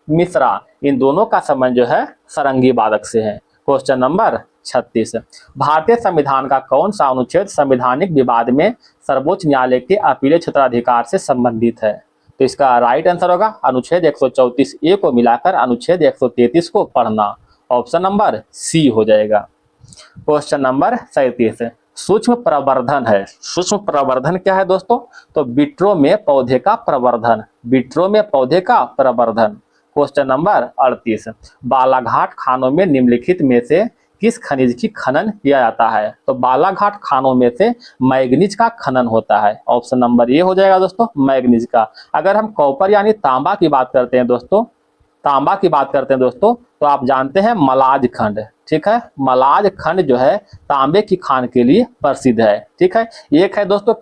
मिश्रा, इन दोनों का संबंध जो है सरंगी वादक से है। क्वेश्चन नंबर 36, भारतीय संविधान का कौन सा अनुच्छेद संवैधानिक विवाद में सर्वोच्च न्यायालय के अपीलीय क्षेत्राधिकार से संबंधित है? तो इसका राइट आंसर होगा अनुच्छेद 134A को मिलाकर अनुच्छेद 133 को पढ़ना। ऑप्शन नंबर सी हो जाएगा। क्वेश्चन नंबर 37, सूक्ष्म प्रवर्धन है। सूक्ष्म प्रवर्धन क्या है दोस्तों? तो विट्रो में पौधे का प्रवर्धन। क्वेश्चन नंबर 38, बालाघाट खानों में निम्नलिखित में से किस खनिज की खनन किया जाता है? तो बालाघाट खानों में से मैग्नीज का खनन होता है। ऑप्शन नंबर ए हो जाएगा दोस्तों, मैग्नीज का। अगर हम कॉपर यानी तांबा की बात करते हैं दोस्तों, तो आप जानते हैं मलाज खंड। ठीक है, मलाज खंड जो है तांबे की खान के लिए प्रसिद्ध है। ठीक है, एक है दोस्तों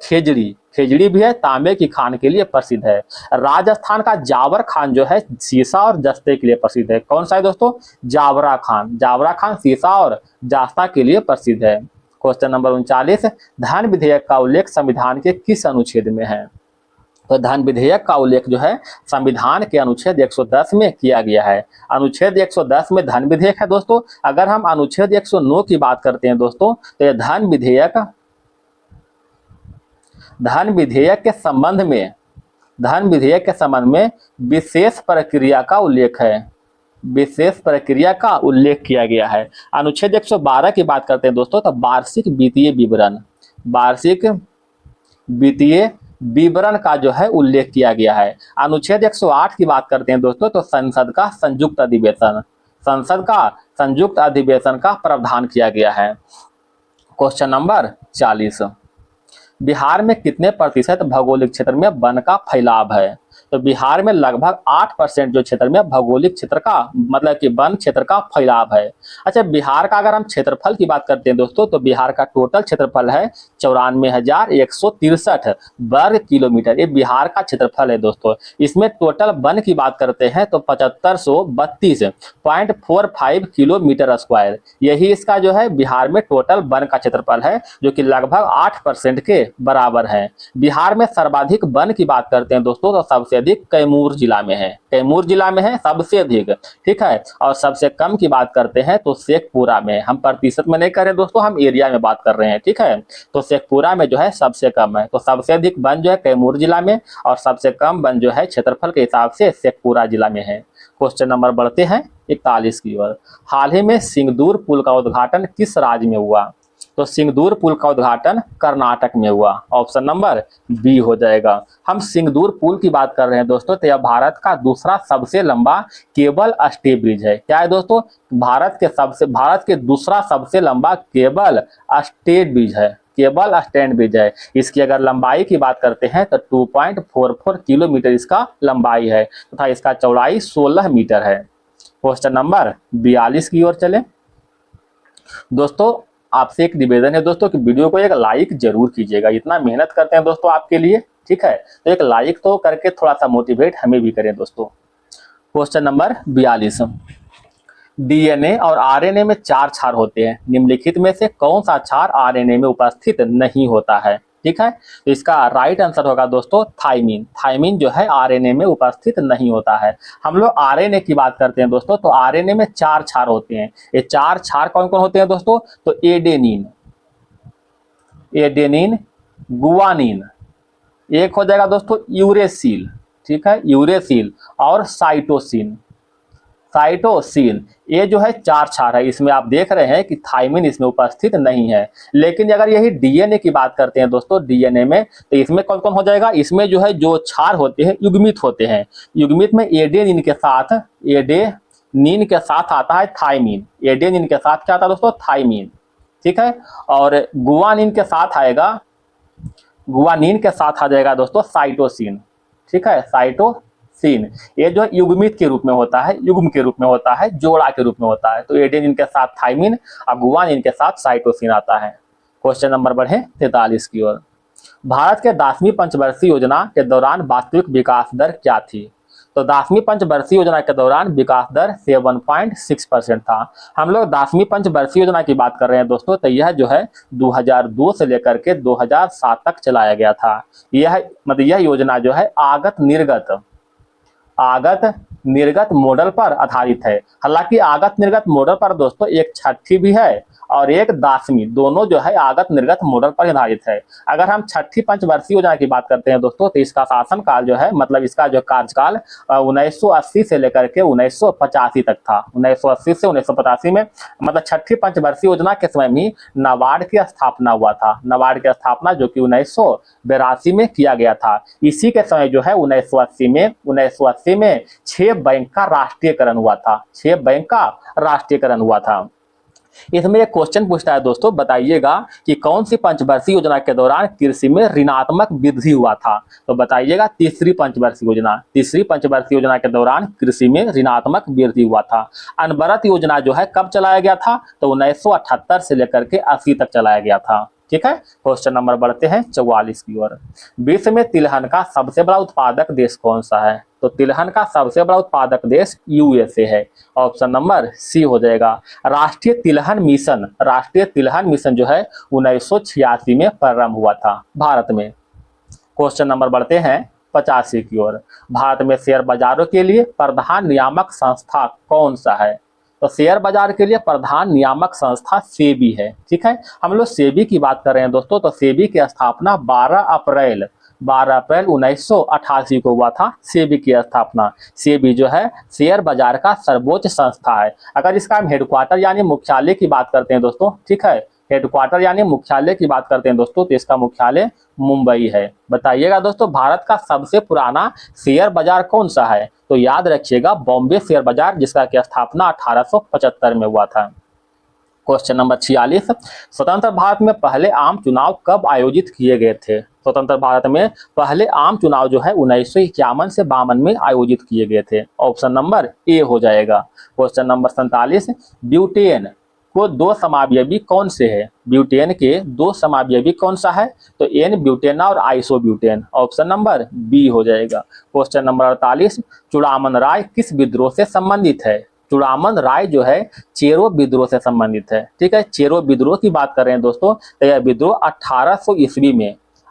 खेजड़ी भी है, तांबे की खान के लिए प्रसिद्ध है। राजस्थान का जावर खान जो है सीसा और जस्ते के लिए प्रसिद्ध है। कौन सा है दोस्तों? जावरा खान सीसा और जास्ता के लिए प्रसिद्ध है। क्वेश्चन नंबर 39, धन विधेयक का उल्लेख संविधान के किस अनुच्छेद में है? तो धन विधेयक का उल्लेख जो है संविधान के अनुच्छेद 110 में किया गया है। अनुच्छेद 110 में धन विधेयक है दोस्तों। अगर हम अनुच्छेद 109 की बात करते हैं दोस्तों, तो ये धन विधेयक के संबंध में विशेष प्रक्रिया का उल्लेख है, विशेष प्रक्रिया का उल्लेख किया गया है। अनुच्छेद 112 की बात करते हैं दोस्तों, तो वार्षिक वित्तीय विवरण का जो है उल्लेख किया गया है। अनुच्छेद 108 की बात करते हैं दोस्तों, तो संसद का संयुक्त अधिवेशन का प्रावधान किया गया है। क्वेश्चन नंबर 40, बिहार में कितने प्रतिशत भौगोलिक क्षेत्र में वन का फैलाव है? तो बिहार में लगभग 8% जो क्षेत्र में भौगोलिक क्षेत्र का मतलब कि वन क्षेत्र का फैलाव है। अच्छा, बिहार का अगर हम क्षेत्रफल की बात करते हैं दोस्तों, तो बिहार का टोटल क्षेत्रफल है 94,163 वर्ग किलोमीटर। ये बिहार का क्षेत्रफल है दोस्तों। इसमें टोटल वन की बात करते हैं तो 7532.45 किलोमीटर स्क्वायर, यही इसका जो है बिहार में टोटल वन का क्षेत्रफल है, जो कि लगभग 8% के बराबर है। बिहार में सर्वाधिक वन की बात करते हैं दोस्तों, तो सबसे अधिक कैमूर जिला में है सबसे अधिक, ठीक है। और सबसे कम की बात करते हैं तो शेखपुरा में, हम प्रतिशत में नहीं कर रहे दोस्तों, हम एरिया में बात कर रहे हैं, ठीक है। तो शेखपुरा में जो है सबसे कम है। तो सबसे अधिक वन जो है कैमूर जिला में, और सबसे कम वन जो है क्षेत्रफल के हिसाब से शेखपुरा जिला में है। क्वेश्चन नंबर बढ़ते हैं 41 की ओर। हाल ही में सिंगदूर पुल का उद्घाटन किस राज्य में हुआ? तो सिंगदूर पुल का उद्घाटन कर्नाटक में हुआ। ऑप्शन नंबर बी हो जाएगा। हम सिंगदूर पुल की बात कर रहे हैं दोस्तों, तो यह भारत का दूसरा सबसे लंबा केबल स्टे ब्रिज है। क्या है दोस्तों? भारत के दूसरा सबसे लंबा केबल स्टेट ब्रिज है। इसकी अगर लंबाई की बात करते हैं तो 2.44 किलोमीटर इसका लंबाई है तथा इसका चौड़ाई 16 मीटर है। क्वेश्चन नंबर 42 की ओर चले दोस्तों। आपसे एक निवेदन है दोस्तों कि वीडियो को एक लाइक जरूर कीजिएगा, इतना मेहनत करते हैं दोस्तों आपके लिए, ठीक है। तो एक लाइक तो करके थोड़ा सा मोटिवेट हमें भी करें दोस्तों। क्वेश्चन नंबर 42, डीएनए और आरएनए में 4 क्षार होते हैं, निम्नलिखित में से कौन सा क्षार आरएनए में उपस्थित नहीं होता है? ठीक है, तो इसका राइट आंसर होगा दोस्तों थाइमिन जो है आरएनए में उपस्थित नहीं होता है। हम लोग आरएनए की बात करते हैं दोस्तों, तो आरएनए में 4 क्षार होते हैं। ये 4 क्षार कौन कौन होते हैं दोस्तों? तो एडेनिन, गुआनिन, एक हो जाएगा दोस्तों यूरेसिल, ठीक है, यूरेसिल, और साइटोसिन। ये जो है 4 क्षार है। इसमें आप देख रहे हैं कि थाइमिन इसमें उपस्थित नहीं है। लेकिन अगर यही डीएनए की बात करते हैं दोस्तों, डीएनए में, तो इसमें कौन कौन हो जाएगा? इसमें जो है जो क्षार होते हैं युग्मित होते हैं। युग्मित में एडेनिन के साथ आता है थाइमिन। एडेनिन के साथ क्या आता है दोस्तों? थाइमिन, ठीक है। और गुआनिन के साथ आ जाएगा दोस्तों साइटोसिन, ठीक है, साइटोसिन। ये जो युग्मित के रूप में होता है, युग्म के रूप में होता है, जोड़ा के रूप में होता है। तो एडेनिन के साथ थाइमिन और गुआनिन के साथ साइटोसिन आता है। क्वेश्चन नंबर बढ़े 43 की ओर। भारत के 10वीं पंचवर्षीय योजना के दौरान वास्तविक विकास दर क्या थी? तो 10वीं पंचवर्षीय योजना के दौरान विकास दर 7.6% था। हम लोग 10वीं पंचवर्षीय योजना की बात कर रहे हैं दोस्तों, तो यह जो है 2002 से लेकर के 2007 तक चलाया गया था। यह योजना जो है आगत निर्गत मॉडल पर आधारित है। हालांकि आगत निर्गत मॉडल पर दोस्तों एक छठी भी है और एक 10वीं, दोनों जो है आगत निर्गत मॉडल पर आधारित है। अगर हम छठी पंचवर्षीय योजना की बात करते हैं दोस्तों, तो इसका शासनकाल जो है, मतलब इसका जो कार्यकाल 1980 से लेकर के 1985 तक था। 1980 से 1985 में, मतलब छठी पंचवर्षीय योजना के समय में नाबार्ड की स्थापना हुआ था। नाबार्ड की स्थापना जो कि 1982 में किया गया था। इसी के समय जो है 1980 में 6 बैंक का राष्ट्रीयकरण हुआ था। इसमें एक क्वेश्चन पूछता है दोस्तों, बताइएगा कि कौन सी पंचवर्षीय योजना के दौरान कृषि में ऋणात्मक वृद्धि हुआ था? तो बताइएगा तीसरी पंचवर्षीय योजना के दौरान कृषि में ऋणात्मक वृद्धि हुआ था। अनवरत योजना जो है कब चलाया गया था? तो 1978 से लेकर के 80 तक चलाया गया था, ठीक है। क्वेश्चन नंबर बढ़ते हैं 44 की ओर। विश्व में तिलहन का सबसे बड़ा उत्पादक देश कौन सा है? तो तिलहन का सबसे बड़ा उत्पादक देश यूएसए है। ऑप्शन नंबर सी हो जाएगा। राष्ट्रीय तिलहन मिशन जो है 1986 में प्रारंभ हुआ था भारत में। क्वेश्चन नंबर बढ़ते हैं 85 की ओर। भारत में शेयर बाजारों के लिए प्रधान नियामक संस्था कौन सा है? तो शेयर बाजार के लिए प्रधान नियामक संस्था सेबी है। ठीक है, हम लोग सेबी की बात कर रहे हैं दोस्तों। तो सेबी की स्थापना 12 अप्रैल 1988 को हुआ था। सेबी की स्थापना। सेबी जो है शेयर बाजार का सर्वोच्च संस्था है। अगर इसका हम हेडक्वार्टर यानी मुख्यालय की बात करते हैं दोस्तों, ठीक है, हेडक्वार्टर यानी मुख्यालय की बात करते हैं दोस्तों, तो इसका मुख्यालय मुंबई है। बताइएगा दोस्तों, भारत का सबसे पुराना शेयर बाजार कौन सा है? तो याद रखिएगा बॉम्बे शेयर बाजार, जिसका की स्थापना 1875 में हुआ था। क्वेश्चन नंबर 46, स्वतंत्र भारत में पहले आम चुनाव कब आयोजित किए गए थे? स्वतंत्र भारत में पहले आम चुनाव जो है 1951 से 52 में आयोजित किए गए थे। ऑप्शन नंबर ए हो जाएगा। क्वेश्चन नंबर 47, ब्यूटेन को दो समावयवी कौन से है? ब्यूटेन के दो समावयवी कौन सा है? तो एन ब्यूटेना और आइसोब्यूटेन। ऑप्शन नंबर बी हो जाएगा। क्वेश्चन नंबर 48, चूड़ामन राय किस विद्रोह से संबंधित है? चूड़ामन राय जो है चेरो विद्रोह से संबंधित है। ठीक है, चेरो विद्रोह की बात कर रहे हैं दोस्तों। तो यह विद्रोह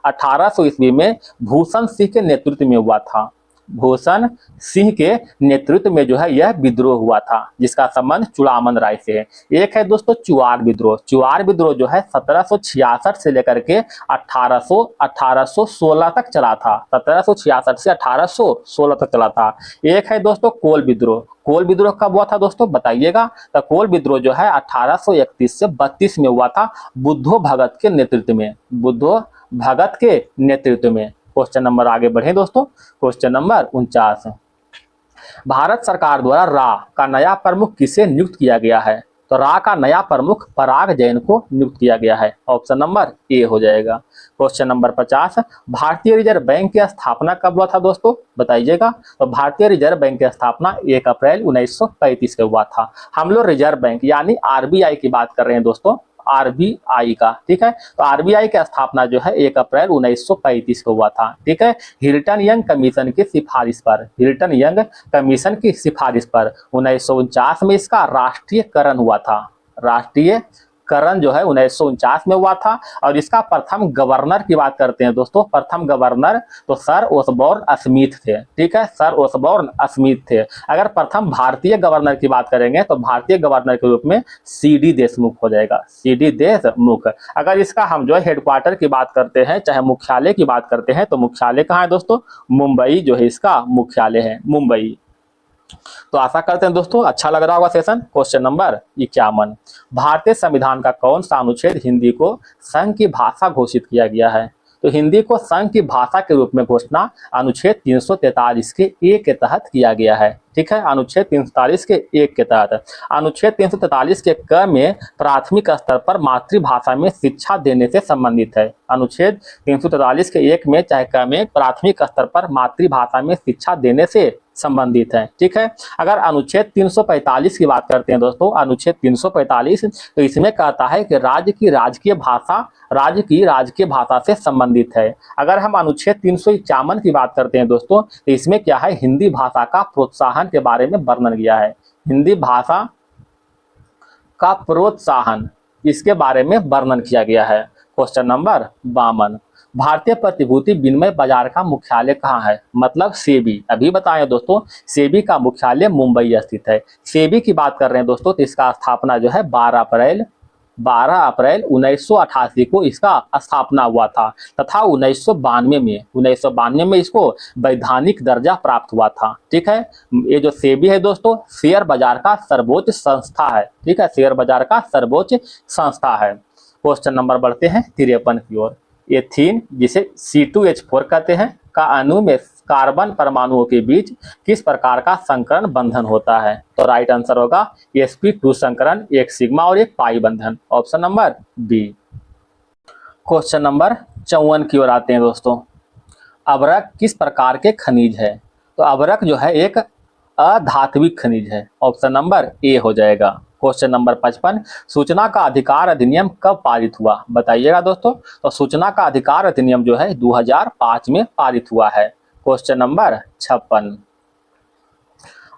1800 ईस्वी में भूषण सिंह के नेतृत्व में हुआ था। भूषण सिंह के नेतृत्व में जो है यह विद्रोह हुआ था, जिसका संबंध चूड़ामन राय से है। एक है दोस्तों चुआर विद्रोह। चुआर विद्रोह जो है 1766 से लेकर के 1816 तक चला था। 1766 से 1816 तक चला था। एक है दोस्तों कोल विद्रोह। कोल विद्रोह कब हुआ था दोस्तों, बताइएगा। तो कोल विद्रोह जो है 1831 से 32 में हुआ था, बुद्धो भगत के नेतृत्व में। बुद्धो भगत के नेतृत्व में। क्वेश्चन नंबर आगे बढ़े दोस्तों। क्वेश्चन नंबर 49, भारत सरकार द्वारा रा का नया प्रमुख किसे नियुक्त किया गया है? तो रा का नया प्रमुख पराग जैन को नियुक्त किया गया है। ऑप्शन नंबर ए हो जाएगा। क्वेश्चन नंबर 50, भारतीय रिजर्व बैंक की स्थापना कब हुआ था दोस्तों, बताइएगा। तो भारतीय रिजर्व बैंक की स्थापना 1 अप्रैल 1935 को हुआ था। हम लोग रिजर्व बैंक यानी आरबीआई की बात कर रहे हैं दोस्तों, आरबीआई का। ठीक है, तो आरबीआई की स्थापना जो है 1 अप्रैल 1935 को हुआ था। ठीक है, हिल्टन यंग कमीशन की सिफारिश पर, हिल्टन यंग कमीशन की सिफारिश पर 1949 में इसका राष्ट्रीयकरण हुआ था। राष्ट्रीयकरण जो है 1949 में हुआ था। और इसका प्रथम गवर्नर की बात करते हैं दोस्तों, प्रथम गवर्नर तो सर ओसबॉर्न स्मिथ थे। ठीक है, सर ओसबॉर्न स्मिथ थे। अगर प्रथम भारतीय गवर्नर की बात करेंगे तो भारतीय गवर्नर के रूप में सीडी देशमुख हो जाएगा, सीडी देशमुख। अगर इसका हम जो है हेडक्वार्टर की बात करते हैं, चाहे मुख्यालय की बात करते हैं, तो मुख्यालय कहाँ है दोस्तों, मुंबई जो है इसका मुख्यालय है, मुंबई। तो आशा करते हैं दोस्तों अच्छा लग रहा होगा सेशन। क्वेश्चन नंबर 51, भारतीय संविधान का कौन सा अनुच्छेद हिंदी को संघ की भाषा घोषित किया गया है? तो हिंदी को संघ की भाषा के रूप में घोषणा अनुच्छेद 343 के ए के तहत किया गया है। ठीक है, अनुच्छेद 343 के 1 के तहत। अनुच्छेद 343 के क में प्राथमिक स्तर पर मातृभाषा में शिक्षा देने से संबंधित है। अनुच्छेद 343 के 1 में चाहे क में प्राथमिक स्तर पर मातृभाषा में शिक्षा देने से संबंधित है। ठीक है, अगर अनुच्छेद 345 की बात करते हैं दोस्तों, अनुच्छेद 345 तो इसमें कहता है कि राज्य की राजकीय भाषा से संबंधित है। अगर हम अनुच्छेद 351 की बात करते हैं दोस्तों, तो इसमें क्या है, हिंदी भाषा का प्रोत्साहन के बारे में वर्णन किया है। हिंदी भाषा का प्रोत्साहन, इसके बारे में वर्णन किया गया है। क्वेश्चन नंबर 52, भारतीय प्रतिभूति विनिमय बाजार का मुख्यालय कहाँ है? मतलब सेबी। अभी बताएं दोस्तों, सेबी का मुख्यालय मुंबई स्थित है। सेबी की बात कर रहे हैं दोस्तों, तो इसका स्थापना जो है 12 अप्रैल 1988 को इसका स्थापना हुआ था, तथा 1992 में इसको वैधानिक दर्जा प्राप्त हुआ था। ठीक है, ये जो सेबी है दोस्तों, शेयर बाजार का सर्वोच्च संस्था है। ठीक है, शेयर बाजार का सर्वोच्च संस्था है। क्वेश्चन नंबर बढ़ते हैं 53 की ओर। एथीन, जिसे C2H4 कहते हैं, का अणु में कार्बन परमाणुओं के बीच किस प्रकार का संकरण बंधन होता है? तो राइट आंसर होगा sp2 संकरण, एक सिग्मा और एक पाई बंधन। Option number B. Question number 54 की ओर आते हैं दोस्तों। अभ्रक किस प्रकार के खनिज है? तो अभ्रक जो है एक अधात्विक खनिज है। ऑप्शन नंबर ए हो जाएगा। क्वेश्चन नंबर 55, सूचना का अधिकार अधिनियम कब पारित हुआ? बताइएगा दोस्तों। तो सूचना का अधिकार अधिनियम जो है 2005 में पारित हुआ है। क्वेश्चन नंबर 56,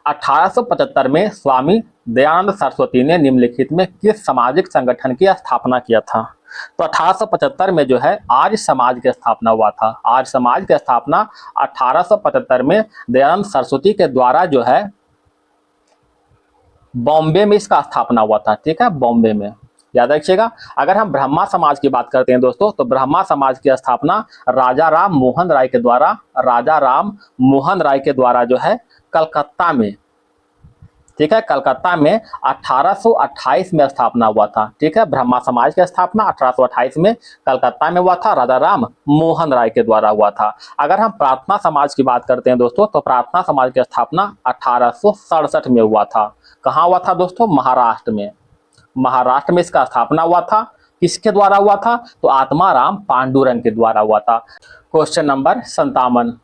1875 में स्वामी दयानंद सरस्वती ने निम्नलिखित में किस सामाजिक संगठन की स्थापना किया था? तो 1875 में जो है आर्य समाज की स्थापना हुआ था। आर्य समाज की स्थापना 1875 में दयानंद सरस्वती के द्वारा जो है बॉम्बे में इसका स्थापना हुआ था। ठीक है, बॉम्बे में, याद रखिएगा। अगर हम ब्रह्मा समाज की बात करते हैं दोस्तों, तो ब्रह्मा समाज की स्थापना राजा राम मोहन राय के द्वारा, राजा राम मोहन राय के द्वारा जो है कलकत्ता में, ठीक है, कलकत्ता में 1828 में स्थापना हुआ था। ठीक है, ब्रह्मा समाज की स्थापना 1828 में कलकत्ता में हुआ था, राजा राम मोहन राय के द्वारा हुआ था। अगर हम प्रार्थना समाज की बात करते हैं दोस्तों, तो प्रार्थना समाज की स्थापना 1867 में हुआ था। कहाँ हुआ था दोस्तों? महाराष्ट्र में। महाराष्ट्र में इसका स्थापना हुआ था। किसके द्वारा हुआ था? तो आत्माराम पांडुरंग के द्वारा हुआ था। क्वेश्चन नंबर 57,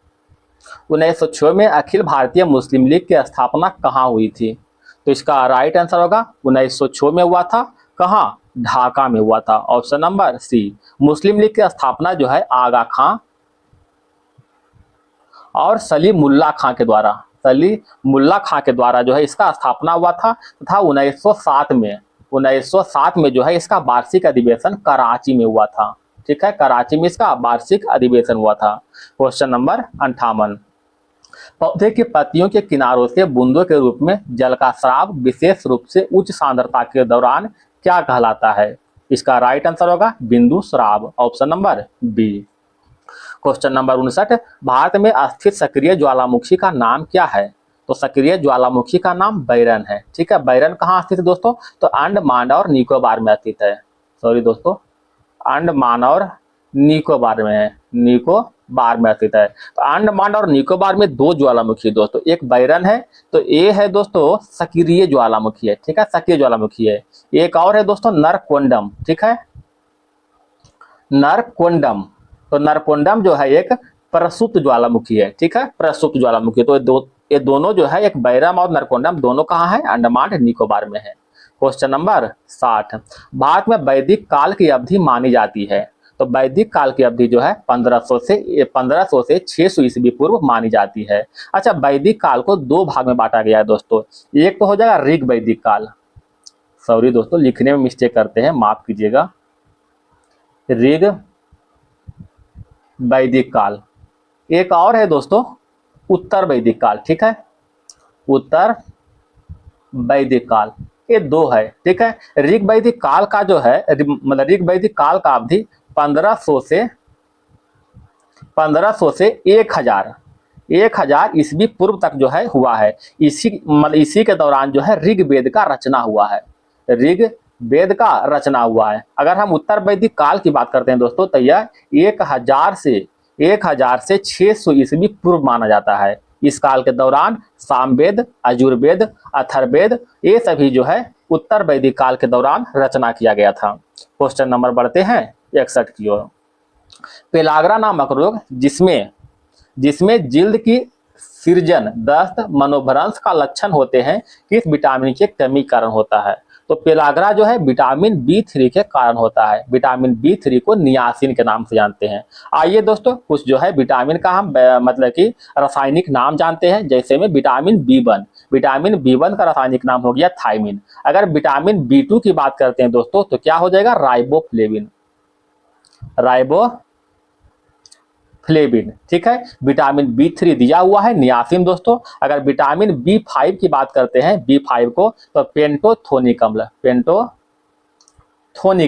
1906 में अखिल भारतीय मुस्लिम लीग की स्थापना कहाँ हुई थी? तो इसका राइट आंसर होगा 1906 में हुआ था। कहाँ? ढाका में हुआ था। Option number C. Muslim League की स्थापना जो है आगा खां और सलीमुल्लाह खां के द्वारा, सलीमुल्लाह खां के द्वारा जो है इसका स्थापना हुआ था तथा 1907 में जो है इसका वार्षिक अधिवेशन कराची में हुआ था। ठीक है, कराची में इसका वार्षिक अधिवेशन हुआ था। क्वेश्चन नंबर 58, पौधे की पत्तियों के किनारों से बूंदों के रूप में जल का स्राव विशेष रूप से उच्च सांद्रता के दौरान क्या कहलाता है? इसका राइट आंसर होगा बिंदु स्राव। Option number B. Question number 59, भारत में स्थित सक्रिय ज्वालामुखी का नाम क्या है? तो सक्रिय ज्वालामुखी का नाम बैरन है। ठीक है, बैरन कहाँ स्थित है दोस्तों? तो अंडमान और निकोबार में स्थित है। सॉरी दोस्तों, अंडमान और निकोबार में है, निकोबार में स्थित है। तो अंडमान और निकोबार में दो ज्वालामुखी दोस्तों, एक बैरन है, तो ये है दोस्तों सक्रिय ज्वालामुखी है। ठीक है, सक्रिय ज्वालामुखी है। एक और है दोस्तों नरकोंडम। ठीक है, नरकोंडम, तो नरकोंडम जो है एक प्रसुप्त ज्वालामुखी है। ठीक है, प्रसुप्त ज्वालामुखी। तो ये दोनों जो है, एक बैरम और नरकोंडम, दोनों कहाँ है? अंडमान निकोबार में है। क्वेश्चन नंबर 60, भारत में वैदिक काल की अवधि मानी जाती है। तो वैदिक काल की अवधि जो है 1500 से 600 ईस्वी पूर्व मानी जाती है। अच्छा, वैदिक काल को दो भाग में बांटा गया है दोस्तों। एक तो हो जाएगा ऋग वैदिक काल, सॉरी दोस्तों लिखने में मिस्टेक करते हैं, माफ कीजिएगा, ऋग वैदिक काल। एक और है दोस्तों उत्तर वैदिक काल। ठीक है, उत्तर वैदिक काल, ये दो है। ठीक है, ऋग वैदिक काल का जो है, मतलब ऋग वैदिक काल का अवधि 1500 से 1000 ईस्वी पूर्व तक जो है हुआ है। इसी के दौरान जो है ऋग्वेद का रचना हुआ है, ऋग्वेद का रचना हुआ है। अगर हम उत्तर वैदिक काल की बात करते हैं दोस्तों, तो यह 1000 से 600 ईस्वी पूर्व माना जाता है। इस काल के दौरान सामवेद, अजुर्वेद, अथर्ववेद, ये सभी जो है उत्तर वैदिक काल के दौरान रचना किया गया था। क्वेश्चन नंबर बढ़ते हैं 61 की ओर। पेलाग्रा नामक रोग जिसमें जिल्द की सृजन, दस्त, मनोभ्रंश का लक्षण होते हैं, किस विटामिन की कमी कारण होता है? तो पेलाग्रा जो है विटामिन B3 के कारण होता है। विटामिन B3 को नियासिन के नाम से जानते हैं। आइए दोस्तों कुछ जो है विटामिन का हम मतलब कि रासायनिक नाम जानते हैं। जैसे में विटामिन B1 का रासायनिक नाम हो गया थायमिन। अगर विटामिन B2 की बात करते हैं दोस्तों, तो क्या हो जाएगा? राइबोफ्लेविन। ठीक है, विटामिन B3 दिया हुआ है नियासिन दोस्तों। अगर विटामिन B5 की बात करते हैं, B5 को, तो पेंटोथोनिक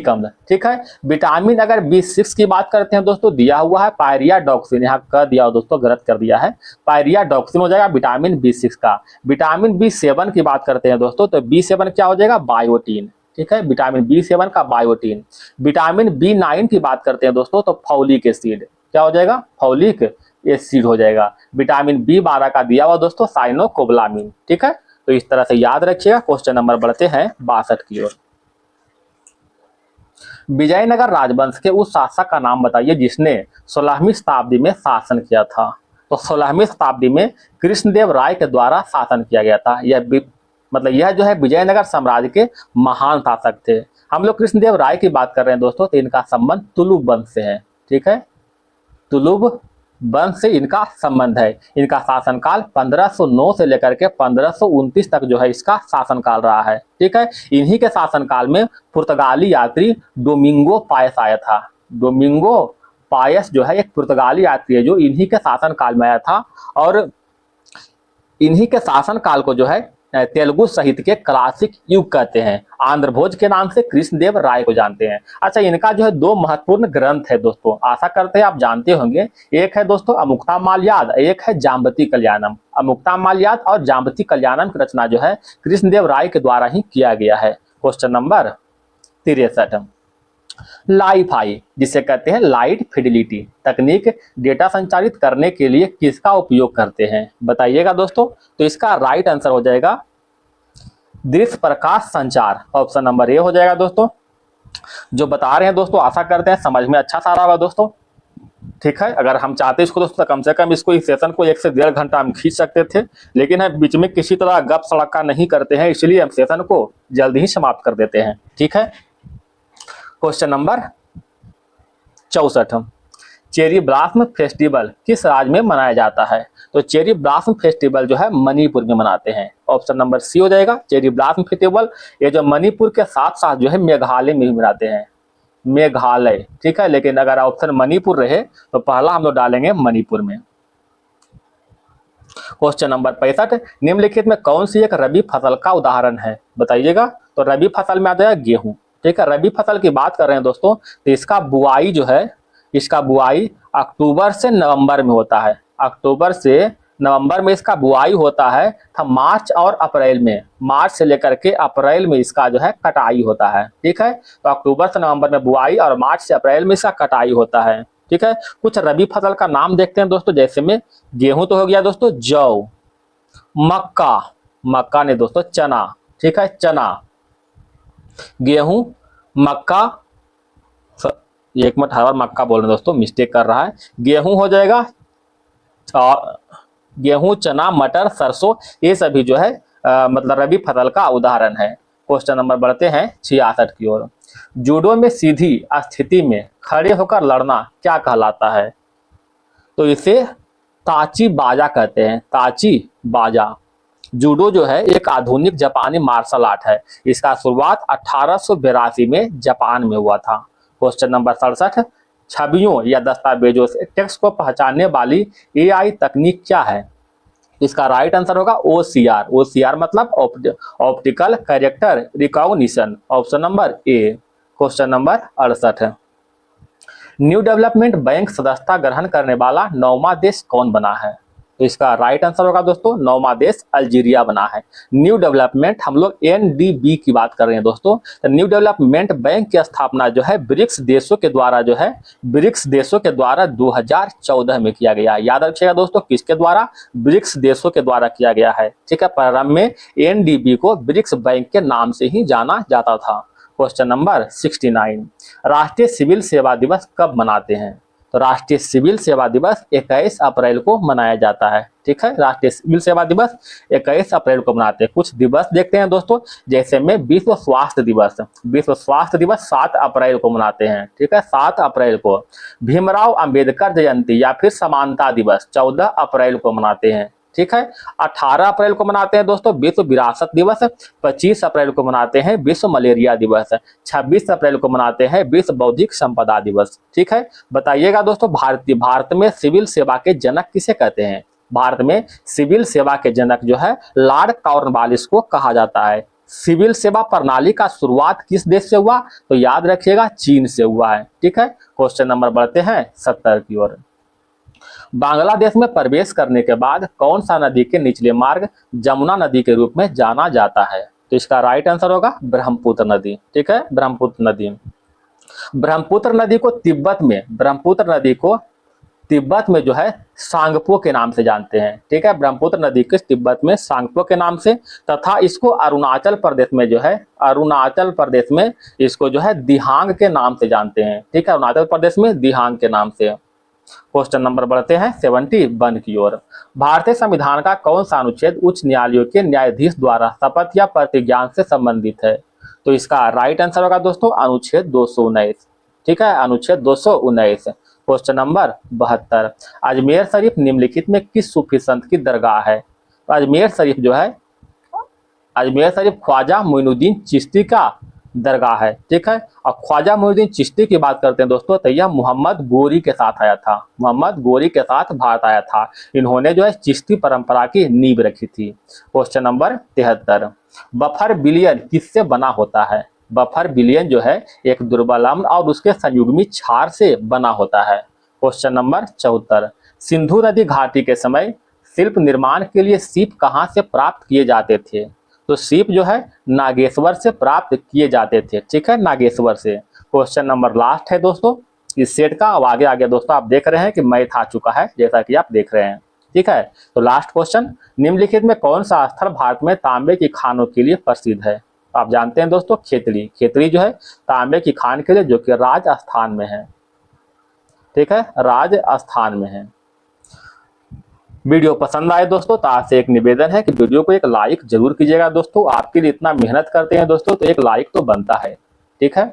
अम्ल। ठीक है, विटामिन अगर B6 की बात करते हैं दोस्तों, दिया हुआ है पायरियाडॉक्सिन, यहाँ कर दिया हो दोस्तों, गलत कर दिया है, पायरियाडॉक्सिन हो जाएगा विटामिन B6 का। विटामिन B7 की बात करते हैं दोस्तों, तो B7 क्या हो जाएगा? बायोटीन। ठीक है, विटामिन B7 का बायोटीन। विटामिन B9 की बात करते हैं दोस्तों, तो फॉलिक एसिड, क्या हो जाएगा? फॉलिक एसिड हो जाएगा। विटामिन B12 का दिया हुआ दोस्तों साइनोकोबालामिन। ठीक है, तो इस तरह से याद रखिएगा। क्वेश्चन नंबर बढ़ते हैं 62 की ओर। विजयनगर राजवंश के उस शासक का नाम बताइए जिसने 16वीं शताब्दी में शासन किया था। तो 16वीं शताब्दी में कृष्णदेव राय के द्वारा शासन किया गया था। यह जो है विजयनगर साम्राज्य के महान शासक थे। हम लोग कृष्णदेव राय की बात कर रहे हैं दोस्तों, तो इनका संबंध तुलुब वंश से है। ठीक है, तुलुब वंश से इनका संबंध है। इनका शासनकाल 1509 से लेकर के 1529 तक जो है इसका शासनकाल रहा है। ठीक है, इन्हीं के शासनकाल में पुर्तगाली यात्री डोमिंगो पायस आया था। डोमिंगो पायस जो है एक पुर्तगाली यात्री है जो इन्हीं के शासनकाल में आया था, और इन्हीं के शासनकाल को जो है तेलुगु साहित्य के क्लासिक युग कहते हैं। आंध्र भोज के नाम से कृष्णदेव राय को जानते हैं। अच्छा, इनका जो है दो महत्वपूर्ण ग्रंथ है दोस्तों, आशा करते हैं आप जानते होंगे। एक है दोस्तों अमुक्तमाल्याद, एक है जाम्बती कल्याणम। अमुक्तमाल्याद और जाम्बती कल्याणम की रचना जो है कृष्णदेव राय के द्वारा ही किया गया है। क्वेश्चन नंबर 63, लाईफाई जिसे कहते हैं लाइट फिडिलिटी तकनीक डेटा संचारित करने के लिए किसका उपयोग करते हैं, बताइएगा दोस्तों। तो इसका राइट आंसर हो जाएगा दृश्य प्रकाश संचार, ऑप्शन नंबर ए हो जाएगा दोस्तों। जो बता रहे हैं दोस्तों, आशा करते हैं समझ में अच्छा सा रहा होगा दोस्तों। ठीक है, अगर हम चाहते इसको दोस्तों कम से कम इसको इस सेशन को 1 से 1.5 घंटा हम खींच सकते थे, लेकिन हम बीच में किसी तरह गप सड़का नहीं करते हैं, इसलिए हम सेशन को जल्दी ही समाप्त कर देते हैं। ठीक है, question number 64, cherry blossom festival किस राज्य में मनाया जाता है। तो चेरी ब्लॉसम फेस्टिवल जो है मणिपुर में मनाते हैं। ऑप्शन नंबर सी हो जाएगा, चेरी ब्लॉसम फेस्टिवल ये जो मणिपुर के साथ साथ जो है मेघालय में भी मनाते हैं, मेघालय। ठीक है, लेकिन अगर ऑप्शन मणिपुर रहे तो पहला हम लोग डालेंगे मणिपुर में। क्वेश्चन नंबर 65, निम्नलिखित में कौन सी एक रबी फसल का उदाहरण है, बताइएगा। तो रबी फसल में आ जाएगा गेहूं। ठीक है, रबी फसल की बात कर रहे हैं दोस्तों, तो इसका बुआई जो है, इसका बुआई अक्टूबर से नवंबर में होता है। अक्टूबर से नवंबर में इसका बुआई होता है, था मार्च और अप्रैल में, मार्च से लेकर के अप्रैल में इसका जो है कटाई होता है। ठीक है, तो अक्टूबर से नवंबर में बुआई और मार्च से अप्रैल में इसका कटाई होता है। ठीक है, कुछ रबी फसल का नाम देखते हैं दोस्तों, जैसे में गेहूं तो हो गया दोस्तों, जौ, मक्का, मक्का ने दोस्तों चना। ठीक है, चना, गेहूं, मक्का, एक मिनट हर बार मक्का बोल रहे हैं दोस्तों, मिस्टेक कर रहा है। गेहूं हो जाएगा, गेहूं, चना, मटर, सरसों, ये सभी जो है मतलब रबी फसल का उदाहरण है। क्वेश्चन नंबर बढ़ते हैं 66 की ओर। जूडो में सीधी स्थिति में खड़े होकर लड़ना क्या कहलाता है। तो इसे ताची बाजा कहते हैं, ताची बाजा। जूडो जो है एक आधुनिक जापानी मार्शल आर्ट है। इसका शुरुआत 1882 में जापान में हुआ था। क्वेश्चन नंबर 67, छवियों या दस्तावेजों से टेक्स्ट को पहचानने वाली एआई तकनीक क्या है। इसका राइट आंसर होगा OCR। OCR मतलब optical character recognition, option number A. Question number 68, new development bank सदस्यता ग्रहण करने वाला 9वां देश कौन बना है। तो इसका राइट आंसर होगा दोस्तों 9वां देश अल्जीरिया बना है। न्यू डेवलपमेंट हम लोग NDB की बात कर रहे हैं दोस्तों। तो न्यू डेवलपमेंट बैंक की स्थापना जो है ब्रिक्स देशों के द्वारा जो है, ब्रिक्स देशों के द्वारा 2014 में किया गया है। याद रखिएगा दोस्तों, किसके द्वारा, ब्रिक्स देशों के द्वारा किया गया है। ठीक है, प्रारंभ में NDB को ब्रिक्स बैंक के नाम से ही जाना जाता था। क्वेश्चन नंबर 69, राष्ट्रीय सिविल सेवा दिवस कब मनाते हैं। तो राष्ट्रीय सिविल सेवा दिवस 21 अप्रैल को मनाया जाता है। ठीक है, राष्ट्रीय सिविल सेवा दिवस 21 अप्रैल को मनाते हैं। कुछ दिवस देखते हैं दोस्तों, जैसे में विश्व स्वास्थ्य दिवस, विश्व स्वास्थ्य दिवस 7 अप्रैल को मनाते हैं। ठीक है, 7 अप्रैल को। भीमराव अंबेडकर जयंती या फिर समानता दिवस 14 अप्रैल को मनाते हैं। ठीक है, 18 अप्रैल को मनाते हैं दोस्तों विश्व विरासत दिवस, 25 अप्रैल को मनाते हैं विश्व मलेरिया दिवस, 26 अप्रैल को मनाते हैं विश्व बौद्धिक संपदा दिवस। ठीक है, बताइएगा दोस्तों, भारत में सिविल सेवा के जनक किसे कहते हैं। भारत में सिविल सेवा के जनक जो है लॉर्ड कॉर्नवालिस को कहा जाता है। सिविल सेवा प्रणाली का शुरुआत किस देश से हुआ, तो याद रखिएगा चीन से हुआ है। ठीक है, क्वेश्चन नंबर बढ़ते हैं 70 की ओर। बांग्लादेश में प्रवेश करने के बाद कौन सा नदी के निचले मार्ग जमुना नदी के रूप में जाना जाता है। तो इसका राइट आंसर होगा ब्रह्मपुत्र नदी। ठीक है, ब्रह्मपुत्र नदी। ब्रह्मपुत्र नदी को तिब्बत में, ब्रह्मपुत्र नदी को तिब्बत में जो है सांगपो के नाम से जानते हैं। ठीक है, ब्रह्मपुत्र नदी के तिब्बत में सांगपो के नाम से, तथा इसको अरुणाचल प्रदेश में जो है, अरुणाचल प्रदेश में इसको जो है दिहांग के नाम से जानते हैं। ठीक है, अरुणाचल प्रदेश में दिहांग के नाम से। क्वेश्चन नंबर बढ़ते हैं 71 की ओर। भारतीय संविधान का कौन सा अनुच्छेद उच्च न्यायालयों के न्यायाधीश द्वारा शपथ या प्रतिज्ञान से संबंधित है। तो इसका राइट आंसर होगा दोस्तों अनुच्छेद 219। ठीक है, अनुच्छेद 219। क्वेश्चन नंबर 72, अजमेर शरीफ निम्नलिखित में किस सूफी संत की दरगाह है? तो अजमेर शरीफ जो है, अजमेर शरीफ ख्वाजा मोइनुद्दीन चिश्ती का दरगाह है। ठीक है, और ख्वाजा मोइनुद्दीन चिश्ती की बात करते हैं दोस्तों, तो यह मोहम्मद गोरी के साथ आया था, मोहम्मद गोरी के साथ भारत आया था। इन्होंने जो है चिश्ती परंपरा की नींव रखी थी। क्वेश्चन नंबर 73, बफर बिलियन किससे बना होता है? बफर बिलियन जो है एक दुर्बलम और उसके संयुग्मी क्षार से बना होता है। क्वेश्चन नंबर 74, सिंधु नदी घाटी के समय शिल्प निर्माण के लिए सीप कहाँ से प्राप्त किए जाते थे? तो सीप जो है नागेश्वर से प्राप्त किए जाते थे। ठीक है, नागेश्वर से। क्वेश्चन नंबर लास्ट है दोस्तों इस सेट का। अब आगे आगे दोस्तों आप देख रहे हैं कि मैथ आ चुका है, जैसा कि आप देख रहे हैं। ठीक है, तो लास्ट क्वेश्चन, निम्नलिखित में कौन सा स्थल भारत में तांबे की खानों के लिए प्रसिद्ध है? आप जानते हैं दोस्तों खेतड़ी, खेतड़ी जो है तांबे की खान के लिए, जो कि राजस्थान में है। ठीक है, राजस्थान में है। वीडियो पसंद आए दोस्तों तो आपसे एक निवेदन है कि वीडियो को एक लाइक जरूर कीजिएगा दोस्तों। आपके लिए इतना मेहनत करते हैं दोस्तों, तो एक लाइक तो बनता है। ठीक है,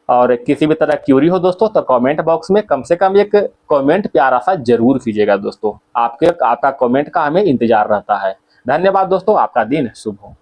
और किसी भी तरह क्यूरी हो दोस्तों तो कमेंट बॉक्स में कम से कम एक कमेंट प्यारा सा जरूर कीजिएगा दोस्तों। आपका कमेंट का हमें इंतजार रहता है। धन्यवाद दोस्तों, आपका दिन शुभ हो।